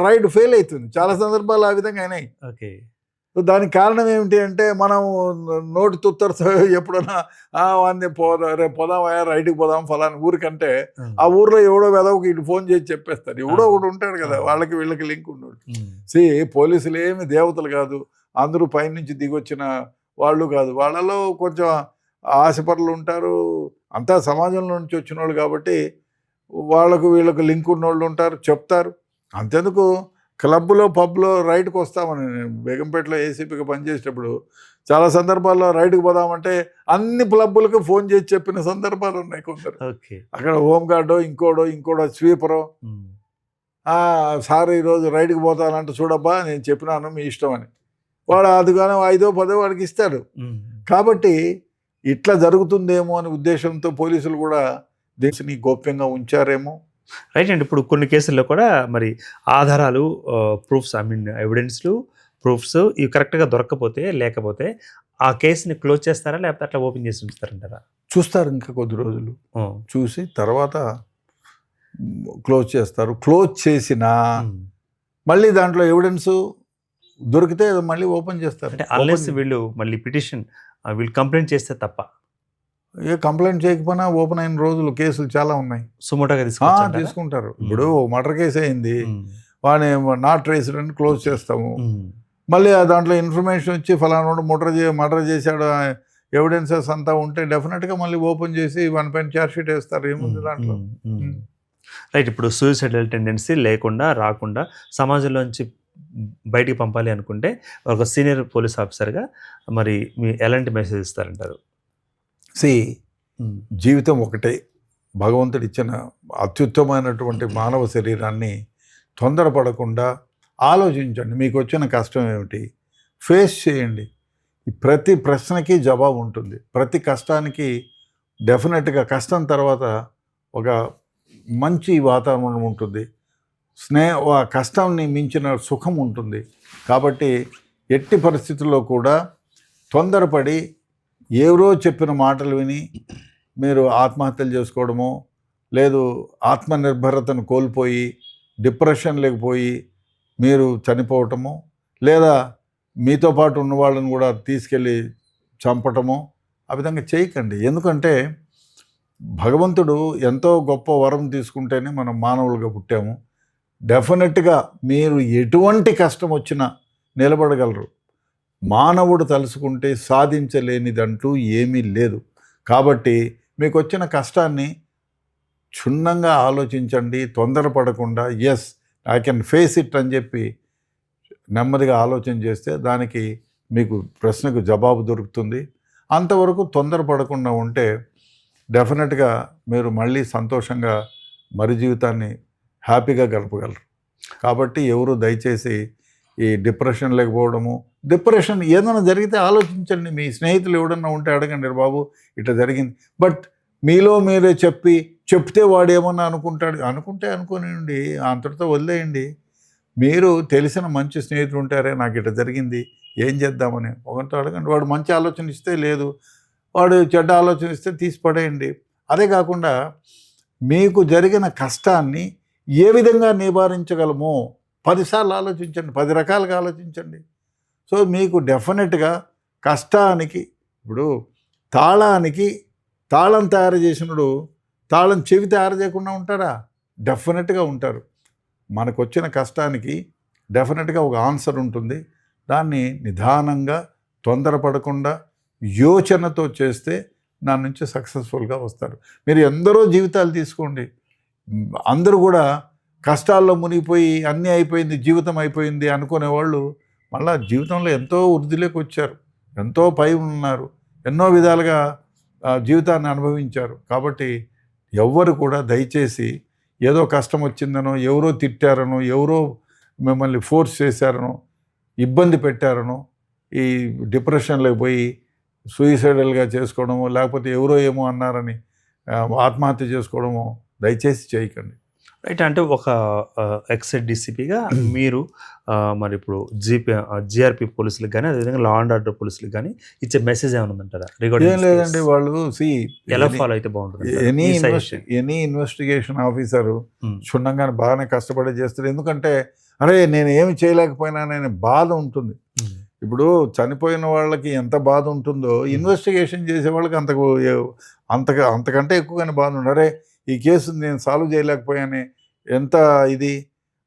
రైడ్ ఫెయిల్ అవుతుంది. చాలా సందర్భాలు ఆ విధంగా అయినాయి. ఓకే, దానికి కారణం ఏమిటి అంటే మనం నోటి తుత్తరతో ఎప్పుడన్నా రేపు పోదాం రైడ్కి పోదాం ఫలానా ఊరికంటే ఆ ఊర్లో ఎవడో వెదవకి ఇటు ఫోన్ చేసి చెప్పేస్తారు. ఎవడో ఒకటి ఉంటాడు కదా, వాళ్ళకి వీళ్ళకి లింక్ ఉన్నాడు. పోలీసులు ఏమి దేవతలు కాదు, అందరూ పైనుంచి దిగొచ్చిన వాళ్ళు కాదు. వాళ్ళలో కొంచెం ఆశపరులు ఉంటారు, అంతా సమాజంలో నుంచి వచ్చిన వాళ్ళు కాబట్టి వాళ్ళకు వీళ్ళకు లింక్ ఉన్నోళ్ళు ఉంటారు, చెప్తారు. అంతెందుకు క్లబ్లో పబ్లో రైడ్కి వస్తామని నేను బేగంపేటలో ఏసీపీగా పనిచేసేటప్పుడు చాలా సందర్భాల్లో రైడ్కి పోదామంటే అన్ని క్లబ్బులకు ఫోన్ చేసి చెప్పిన సందర్భాలు ఉన్నాయి కొందరు. అక్కడ హోంగార్డో ఇంకోడో స్వీపరో, సార్ ఈరోజు రైడ్కి పోతానంటే చూడబ్బా నేను చెప్పినాను మీ ఇష్టం అని, వాడు అదిగానే 5-10 వాడికి ఇస్తాడు. కాబట్టి ఇట్లా జరుగుతుందేమో అనే ఉద్దేశంతో పోలీసులు కూడా దేశాన్ని గోప్యంగా ఉంచారేమో. రైట్ అండి. ఇప్పుడు కొన్ని కేసుల్లో కూడా మరి ఆధారాలు, ప్రూఫ్స్, ఎవిడెన్స్లు, ప్రూఫ్స్ ఇవి కరెక్ట్గా దొరకకపోతే లేకపోతే ఆ కేసుని క్లోజ్ చేస్తారా లేకపోతే అట్లా ఓపెన్ చేసి ఉంచుతారంటారా? చూస్తారు, ఇంకా కొద్ది రోజులు చూసి తర్వాత క్లోజ్ చేస్తారు. క్లోజ్ చేసినా మళ్ళీ దాంట్లో ఎవిడెన్స్ దొరికితే మళ్ళీ ఓపెన్ చేస్తారు. అంటే అన్లెస్ వీళ్ళు మళ్ళీ వీళ్ళు కంప్లైంట్ చేస్తే తప్ప. కంప్లైంట్ చేయకపోయినా ఓపెన్ అయిన రోజులు కేసులు చాలా ఉన్నాయి. సుమోటోగా తీసుకుంటారు. ఇప్పుడు మర్డర్ కేసు అయింది, వాడిని నాట్ ట్రేస్డ్ అని క్లోజ్ చేస్తాము. మళ్ళీ దాంట్లో ఇన్ఫర్మేషన్ వచ్చి ఫలానా మర్డర్ చేశాడు ఎవిడెన్సెస్ అంతా ఉంటే డెఫినెట్గా మళ్ళీ ఓపెన్ చేసి వన్ పైన ఛార్జ్షీట్ వేస్తారు. ఏముంది దాంట్లో. రైట్. ఇప్పుడు సూసైడల్ టెండెన్సీ లేకుండా రాకుండా సమాజంలోంచి బయటికి పంపాలి అనుకుంటే ఒక సీనియర్ పోలీస్ ఆఫీసర్గా మరి మీ ఎలాంటి మెసేజ్ ఇస్తారంటారు? జీవితం ఒకటే, భగవంతుడు ఇచ్చిన అత్యుత్తమైనటువంటి మానవ శరీరాన్ని తొందరపడకుండా ఆలోచించండి. మీకు వచ్చిన కష్టం ఏమిటి ఫేస్ చేయండి. ప్రతి ప్రశ్నకి జవాబు ఉంటుంది, ప్రతి కష్టానికి డెఫినెట్గా కష్టం తర్వాత ఒక మంచి వాతావరణం ఉంటుంది, కష్టాన్ని మించిన సుఖం ఉంటుంది. కాబట్టి ఎట్టి పరిస్థితుల్లో కూడా తొందరపడి ఎవరో చెప్పిన మాటలు విని మీరు ఆత్మహత్యలు చేసుకోవడమో, లేదు ఆత్మనిర్భరతను కోల్పోయి డిప్రెషన్లోకి పోయి మీరు చనిపోవటము, లేదా మీతో పాటు ఉన్న వాళ్ళని కూడా తీసుకెళ్ళి చంపటము, ఆ విధంగా చేయకండి. ఎందుకంటే భగవంతుడు ఎంతో గొప్ప వరం తీసుకుంటేనే మనం మానవులుగా పుట్టాము. డెఫినెట్గా మీరు ఎటువంటి కష్టం వచ్చినా నిలబడగలరు. మానవుడు తలుసుకుంటే సాధించలేనిదంటూ ఏమీ లేదు. కాబట్టి మీకు వచ్చిన కష్టాన్ని క్షుణ్ణంగా ఆలోచించండి, తొందరపడకుండా yes I can face it అని చెప్పి నెమ్మదిగా ఆలోచన చేస్తే దానికి మీకు ప్రశ్నకు జవాబు దొరుకుతుంది. అంతవరకు తొందరపడకుండా ఉంటే డెఫినెట్గా మీరు మళ్ళీ సంతోషంగా మరి జీవితాన్ని హ్యాపీగా గడపగలరు. కాబట్టి ఎవరు దయచేసి ఈ డిప్రెషన్ లేకపోవడము, డిప్రెషన్ ఏదైనా జరిగితే ఆలోచించండి. మీ స్నేహితులు ఎవడన్నా ఉంటే అడగండి, బాబు ఇట్లా జరిగింది. బట్ మీలో మీరే చెప్తే వాడు ఏమన్నా అనుకుంటే అనుకోనివ్వండి, అంతటితో వదిలేయండి. మీరు తెలిసిన మంచి స్నేహితులు ఉంటారే, నాకు ఇట్లా జరిగింది ఏం చేద్దామని ఒకరితో అడగండి. వాడు మంచి ఆలోచన ఇస్తే లేదు, వాడు చెడ్డ ఆలోచన ఇస్తే తీసి పడేయండి. అదే కాకుండా మీకు జరిగిన కష్టాన్ని ఏ విధంగా నివారించగలమో 10 సార్లు ఆలోచించండి, 10 రకాలుగా ఆలోచించండి. సో మీకు డెఫినెట్గా కష్టానికి, ఇప్పుడు తాళం తయారు చేసినప్పుడు తాళం చెవి తయారు చేయకుండా ఉంటారా? డెఫినెట్గా ఉంటారు. మనకు వచ్చిన కష్టానికి డెఫినెట్గా ఒక ఆన్సర్ ఉంటుంది. దాన్ని నిదానంగా తొందరపడకుండా యోచనతో చేస్తే దాని నుంచి సక్సెస్ఫుల్గా వస్తారు. మీరు ఎందరో జీవితాలు తీసుకోండి, అందరూ కూడా కష్టాల్లో మునిగిపోయి అన్నీ అయిపోయింది, జీవితం అయిపోయింది అనుకునేవాళ్ళు మళ్ళా జీవితంలో ఎంతో వృద్ధిలోకి వచ్చారు, ఎంతో పై ఉన్నారు, ఎన్నో విధాలుగా జీవితాన్ని అనుభవించారు. కాబట్టి ఎవ్వరు కూడా దయచేసి ఏదో కష్టం వచ్చిందనో, ఎవరో తిట్టారనో, ఎవరో మిమ్మల్ని ఫోర్స్ చేశారనో, ఇబ్బంది పెట్టారనో ఈ డిప్రెషన్లోకి పోయి సూయిసైడల్గా చేసుకోవడము, లేకపోతే ఎవరో ఏమో అన్నారని ఆత్మహత్య చేసుకోవడము దయచేసి చేయకండి. రైట్. అంటే ఒక ఎక్స్-డీసీపీగా మీరు మరి ఇప్పుడు జిఆర్పి పోలీసులకు కానీ, అదేవిధంగా లా అండ్ ఆర్డర్ పోలీసులకు కానీ ఇచ్చే మెసేజ్ ఏమైనా ఉందంటారా? ఏం లేదండి, వాళ్ళు ఎలా ఫాలో అయితే బాగుంటుంది? ఎనీ ఇన్వెస్టిగేషన్ ఆఫీసరు క్షుణ్ణంగా బాగానే కష్టపడి చేస్తారు. ఎందుకంటే అరే నేను ఏమి చేయలేకపోయినాననే బాధ ఉంటుంది. ఇప్పుడు చనిపోయిన వాళ్ళకి ఎంత బాధ ఉంటుందో ఇన్వెస్టిగేషన్ చేసే వాళ్ళకి అంతకంటే ఎక్కువగానే బాధ ఉంటుంది. అరే ఈ కేసు నేను సాల్వ్ చేయలేకపోయానే, ఎంత ఇది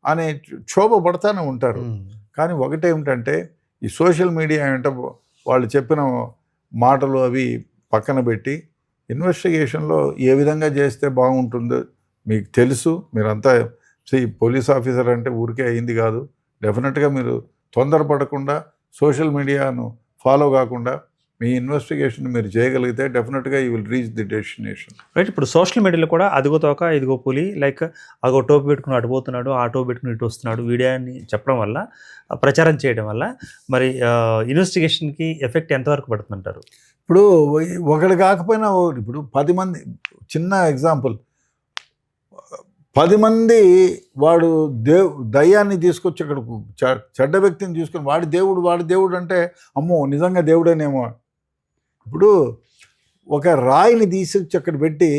అనే క్షోభ పడతానే ఉంటారు. కానీ ఒకటేమిటంటే ఈ సోషల్ మీడియా అంటే వాళ్ళు చెప్పిన మాటలు అవి పక్కన పెట్టి ఇన్వెస్టిగేషన్లో ఏ విధంగా చేస్తే బాగుంటుందో మీకు తెలుసు. మీరంతా పోలీస్ ఆఫీసర్ అంటే ఊరికే అయింది కాదు. డెఫినెట్గా మీరు తొందరపడకుండా సోషల్ మీడియాను ఫాలో కాకుండా మీ ఇన్వెస్టిగేషన్ మీరు చేయగలిగితే డెఫినెట్గా you will reach the destination. Right. ఇప్పుడు సోషల్ మీడియాలో కూడా అదిగో తోక ఇదిగో పులి, లైక్ అగో టోపీ పెట్టుకుని అటు పోతున్నాడు, ఆ టోపీ పెట్టుకుని ఇటు వస్తున్నాడు, వీడియోని చెప్పడం వల్ల, ప్రచారం చేయడం వల్ల మరి ఇన్వెస్టిగేషన్కి ఎఫెక్ట్ ఎంతవరకు పడుతుందంటారు? ఇప్పుడు ఒకటి కాకపోయినా ఇప్పుడు 10 మంది, చిన్న ఎగ్జాంపుల్, 10 మంది వాడు దయ్యాన్ని తీసుకొచ్చి అక్కడ చెడ్డ వ్యక్తిని తీసుకొని వాడి దేవుడు అంటే అమ్మో నిజంగా దేవుడేనేమో. ఇప్పుడు ఒక రాయిని తీసుకొచ్చి అక్కడ పెట్టి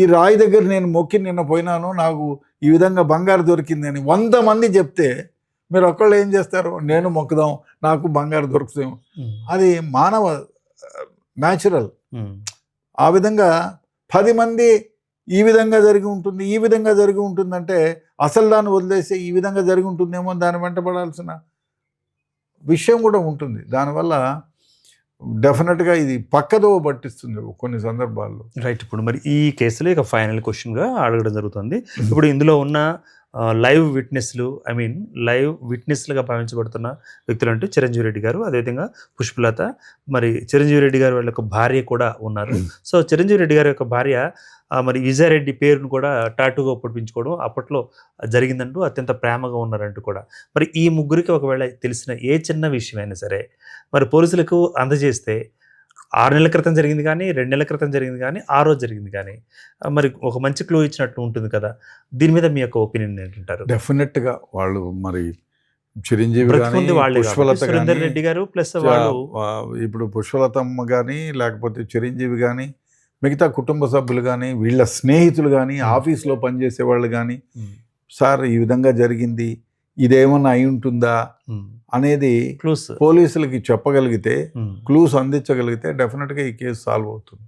ఈ రాయి దగ్గర నేను మొక్కి నిన్న పోయినాను, నాకు ఈ విధంగా బంగారు దొరికింది అని 100 మంది చెప్తే మీరు ఒక్కళ్ళు ఏం చేస్తారు? నేను మొక్కుదాం, నాకు బంగారు దొరుకుతాం. అది మానవ న్యాచురల్. ఆ విధంగా 10 మంది ఈ విధంగా జరిగి ఉంటుంది, ఈ విధంగా జరిగి ఉంటుందంటే అసలు దాన్ని వదిలేసి ఈ విధంగా జరిగి ఉంటుందేమో దాన్ని వెంటబడాల్సిన విషయం కూడా ఉంటుంది. దానివల్ల డెఫినెట్గా ఇది పక్కదో పట్టిస్తుంది కొన్ని సందర్భాల్లో. రైట్. ఇప్పుడు మరి ఈ కేసులో ఇక ఫైనల్ క్వశ్చన్గా అడగడం జరుగుతుంది. ఇప్పుడు ఇందులో ఉన్న లైవ్ విట్నెస్లుగా భావించబడుతున్న వ్యక్తులు అంటే చిరంజీవి రెడ్డి గారు, అదేవిధంగా పుష్పలత, మరి చిరంజీవి రెడ్డి గారు వాళ్ళ యొక్క భార్య కూడా ఉన్నారు. సో చిరంజీవి రెడ్డి గారి యొక్క భార్య మరి విజయారెడ్డి పేరును కూడా టాటూగా పొడిపించుకోవడం అప్పట్లో జరిగిందంటూ, అత్యంత ప్రేమగా ఉన్నారంటూ కూడా. మరి ఈ ముగ్గురికి ఒకవేళ తెలిసిన ఏ చిన్న విషయమైనా సరే మరి పోలీసులకు అందజేస్తే 6 నెలల క్రితం జరిగింది కానీ, 2 నెలల క్రితం జరిగింది కానీ, ఆ రోజు జరిగింది కానీ, మరి ఒక మంచి క్లూ ఇచ్చినట్టు ఉంటుంది కదా. దీని మీద మీ యొక్క ఒపీనియన్ ఏంటంటారు? డెఫినెట్గా వాళ్ళు మరి చిరంజీవి పుష్పలత రెడ్డి గారు ప్లస్ వాళ్ళు ఇప్పుడు పుష్పలతమ్మ కానీ లేకపోతే చిరంజీవి కానీ మిగతా కుటుంబ సభ్యులు కానీ వీళ్ళ స్నేహితులు కానీ ఆఫీస్లో పనిచేసే వాళ్ళు కానీ సార్ ఈ విధంగా జరిగింది, ఇదేమన్నా అయి ఉంటుందా అనేది క్లూస్ పోలీసులకి చెప్పగలిగితే, క్లూస్ అందించగలిగితే డెఫినెట్గా ఈ కేసు సాల్వ్ అవుతుంది.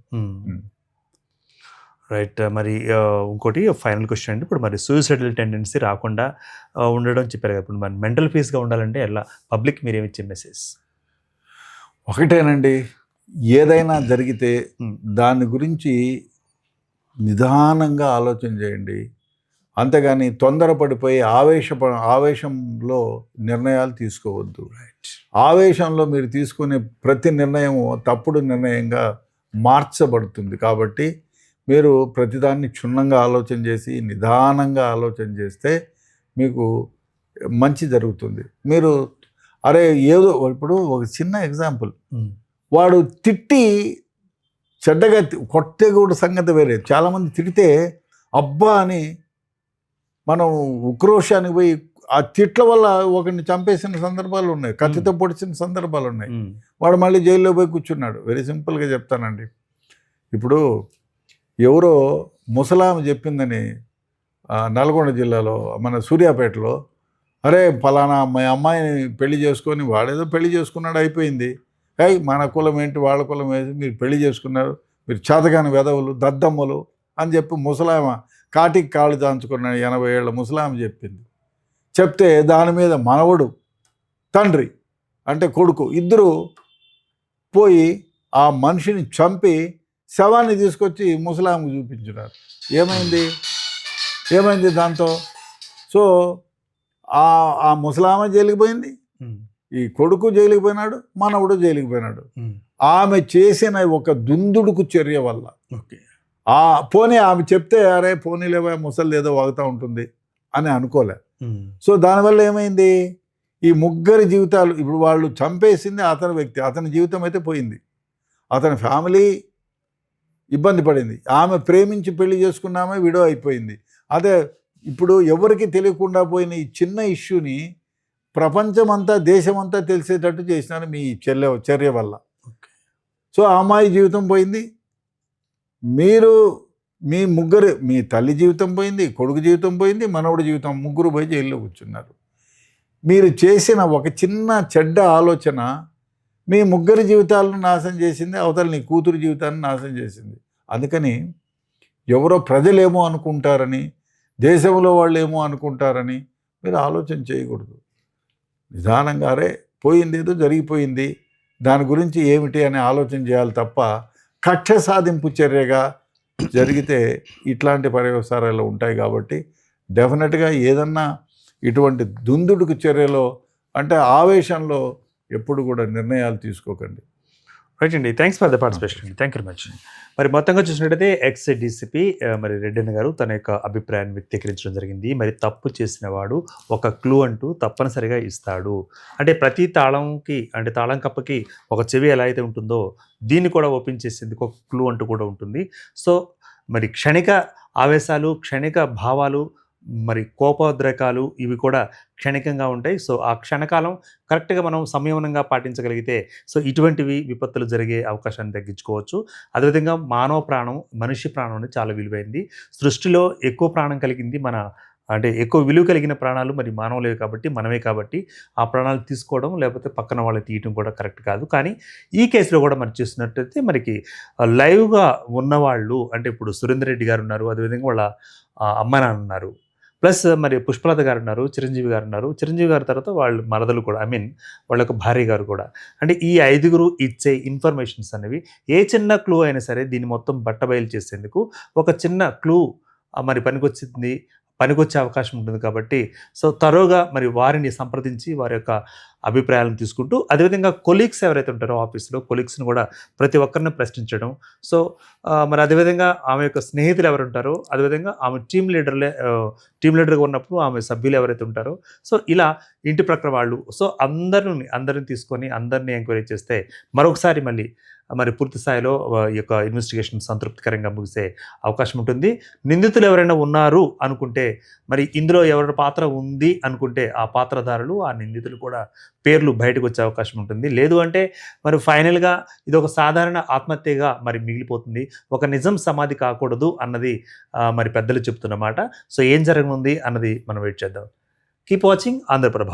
రైట్. మరి ఇంకోటి ఫైనల్ క్వశ్చన్ అండి. ఇప్పుడు మరి సూసైడల్ టెండెన్సీ రాకుండా ఉండడం చెప్పారు కదా, ఇప్పుడు మరి మెంటల్ పీస్గా ఉండాలంటే ఎలా, పబ్లిక్ మీరేమి ఇచ్చే మెసేజ్? ఒకటేనండి, ఏదైనా జరిగితే దాని గురించి నిదానంగా ఆలోచన చేయండి. అంతేగాని తొందరపడిపోయి ఆవేశంలో నిర్ణయాలు తీసుకోవద్దు. ఆవేశంలో మీరు తీసుకునే ప్రతి నిర్ణయం తప్పుడు నిర్ణయంగా మార్చబడుతుంది. కాబట్టి మీరు ప్రతిదాన్ని క్షుణ్ణంగా ఆలోచన చేసి నిదానంగా ఆలోచన చేస్తే మీకు మంచి జరుగుతుంది. మీరు అరే ఏదో ఇప్పుడు ఒక చిన్న ఎగ్జాంపుల్, వాడు తిట్టి చెడ్డగా కొట్టే కూడా సంగతి వేరే. చాలామంది తిడితే అబ్బా అని మనం ఉక్రోషానికి పోయి ఆ తిట్ల వల్ల ఒకరిని చంపేసిన సందర్భాలు ఉన్నాయి, కత్తితో పొడిచిన సందర్భాలు ఉన్నాయి. వాడు మళ్ళీ జైల్లో పోయి కూర్చున్నాడు. వెరీ సింపుల్గా చెప్తానండి. ఇప్పుడు ఎవరో ముసలామె చెప్పిందని నల్గొండ జిల్లాలో మన సూర్యాపేటలో, అరే ఫలానా అమ్మాయిని పెళ్లి చేసుకొని, వాడేదో పెళ్లి చేసుకున్నాడు అయిపోయింది, మన కులం ఏంటి వాళ్ళ కులం ఏంటి, మీరు పెళ్లి చేసుకున్నారు, మీరు చేతగాని వెధవులు దద్దమ్మలు అని చెప్పి ముసలామ కాటికి కాళ్ళు దాంచుకున్నాడు. 80 ఏళ్ళ ముసలామె చెప్పింది. చెప్తే దాని మీద మనవడు, తండ్రి అంటే కొడుకు ఇద్దరు పోయి ఆ మనిషిని చంపి శవాన్ని తీసుకొచ్చి ముసలాంకు చూపించున్నారు. ఏమైంది దాంతో? సో ఆ ముసలామె జైలుకి పోయింది, ఈ కొడుకు జైలుకి పోయినాడు, మనవడు జైలుకి పోయినాడు. ఆమె చేసిన ఒక దుందుడుకు చర్య వల్ల. పోనీ ఆమె చెప్తే అరే పోనీలేవా ముసలి ఏదో వాగుతూ ఉంటుంది అని అనుకోలే. సో దానివల్ల ఏమైంది, ఈ ముగ్గురి జీవితాలు, ఇప్పుడు వాళ్ళు చంపేసింది అతని వ్యక్తి, అతని జీవితం అయితే పోయింది, అతని ఫ్యామిలీ ఇబ్బంది పడింది, ఆమె ప్రేమించి పెళ్లి చేసుకున్నామే విడో అయిపోయింది. అదే ఇప్పుడు ఎవరికి తెలియకుండా పోయిన ఈ చిన్న ఇష్యూని ప్రపంచమంతా దేశమంతా తెలిసేటట్టు చేసినారు మీ చర్య వల్ల. సో ఆ అమ్మాయి జీవితం పోయింది, మీ తల్లి జీవితం పోయింది, కొడుకు జీవితం పోయింది, మనవడి జీవితం, ముగ్గురు పోయి జైల్లో కూర్చున్నారు. మీరు చేసిన ఒక చిన్న చెడ్డ ఆలోచన మీ ముగ్గురి జీవితాలను నాశనం చేసింది, అవతల నీ కూతురు జీవితాన్ని నాశనం చేసింది. అందుకని ఎవరో ప్రజలేమో అనుకుంటారని, దేశంలో వాళ్ళు ఏమో అనుకుంటారని మీరు ఆలోచన చేయకూడదు. నిదానంగా అరే పోయింది ఏదో జరిగిపోయింది, దాని గురించి ఏమిటి అని ఆలోచన చేయాలి తప్ప కక్ష సాధింపు చర్యగా జరిగితే ఇట్లాంటి పర్యవసారాలు ఉంటాయి. కాబట్టి డెఫినెట్గా ఏదన్నా ఇటువంటి దుందుడుకు చర్యలో అంటే ఆవేశంలో ఎప్పుడు కూడా నిర్ణయాలు తీసుకోకండి. రైట్ అండి, thanks for the participation. Thank you very much. మరి మొత్తంగా చూసినట్టయితే ఎక్స్ డీసీపీ మరి రెడ్డన్న గారు తన యొక్క అభిప్రాయాన్ని వ్యక్తీకరించడం జరిగింది. మరి తప్పు చేసిన వాడు ఒక క్లూ అంటూ తప్పనిసరిగా ఇస్తాడు. అంటే ప్రతి తాళంకి, అంటే తాళం కప్పకి ఒక చెవి ఎలా అయితే ఉంటుందో దీన్ని కూడా ఓపెన్ చేసేందుకు ఒక క్లూ అంటూ కూడా ఉంటుంది. సో మరి క్షణిక ఆవేశాలు, క్షణిక భావాలు, మరి కోపోద్రేకాలు ఇవి కూడా క్షణికంగా ఉంటాయి. సో ఆ క్షణకాలం కరెక్ట్గా మనం సంయమనంగా పాటించగలిగితే సో ఇటువంటివి విపత్తులు జరిగే అవకాశాన్ని తగ్గించుకోవచ్చు. అదేవిధంగా మానవ ప్రాణం, మనిషి ప్రాణం అనేది చాలా విలువైంది. సృష్టిలో ఎక్కువ ప్రాణం కలిగింది అంటే ఎక్కువ విలువ కలిగిన ప్రాణాలు మరి మానవులే కాబట్టి, మనమే కాబట్టి ఆ ప్రాణాలు తీసుకోవడం లేకపోతే పక్కన వాళ్ళు తీయటం కూడా కరెక్ట్ కాదు. కానీ ఈ కేసులో కూడా మనం చూసినట్టయితే మనకి లైవ్గా ఉన్నవాళ్ళు, అంటే ఇప్పుడు సురేందర్ రెడ్డి గారు ఉన్నారు, అదేవిధంగా వాళ్ళ అమ్మ నాన్న ఉన్నారు, ప్లస్ మరి పుష్పలత గారు ఉన్నారు, చిరంజీవి గారు ఉన్నారు, చిరంజీవి గారి తర్వాత వాళ్ళు మరదలు కూడా, వాళ్ళ యొక్క భార్య గారు కూడా. అంటే ఈ 5గురు ఇచ్చే ఇన్ఫర్మేషన్స్ అనేవి ఏ చిన్న క్లూ అయినా సరే దీన్ని మొత్తం బట్టబయలు చేసేందుకు ఒక చిన్న క్లూ మరి పనికొచ్చే అవకాశం ఉంటుంది. కాబట్టి సో తరోగా మరి వారిని సంప్రదించి వారి యొక్క అభిప్రాయాలను తీసుకుంటూ, అదేవిధంగా కొలీగ్స్ ఎవరైతే ఉంటారో ఆఫీస్లో కొలీగ్స్ని కూడా ప్రతి ఒక్కరిని ప్రశ్నించడం. సో మరి అదేవిధంగా ఆమె యొక్క స్నేహితులు ఎవరు ఉంటారో, అదేవిధంగా ఆమె టీమ్ లీడర్గా ఉన్నప్పుడు ఆమె సభ్యులు ఎవరైతే ఉంటారో, సో ఇలా ఇంటి ప్రక్కన వాళ్ళు, సో అందరిని తీసుకొని అందరినీ ఎంక్వైరీ చేస్తే మరొకసారి మరి పూర్తి స్థాయిలో ఈ యొక్క ఇన్వెస్టిగేషన్ సంతృప్తికరంగా ముగిసే అవకాశం ఉంటుంది. నిందితులు ఎవరైనా ఉన్నారు అనుకుంటే, మరి ఇందులో ఎవరి పాత్ర ఉంది అనుకుంటే ఆ పాత్రధారులు, ఆ నిందితులు కూడా పేర్లు బయటకు వచ్చే అవకాశం ఉంటుంది. లేదు అంటే మరి ఫైనల్‌గా ఇదొక సాధారణ ఆత్మహత్యగా మరి మిగిలిపోతుంది. ఒక నిజం సమాధి కాకూడదు అన్నది మరి పెద్దలు చెప్తున్నమాట. సో ఏం జరగనుంది అన్నది మనం వెయిట్ చేద్దాం. Keep watching Andhraprabha.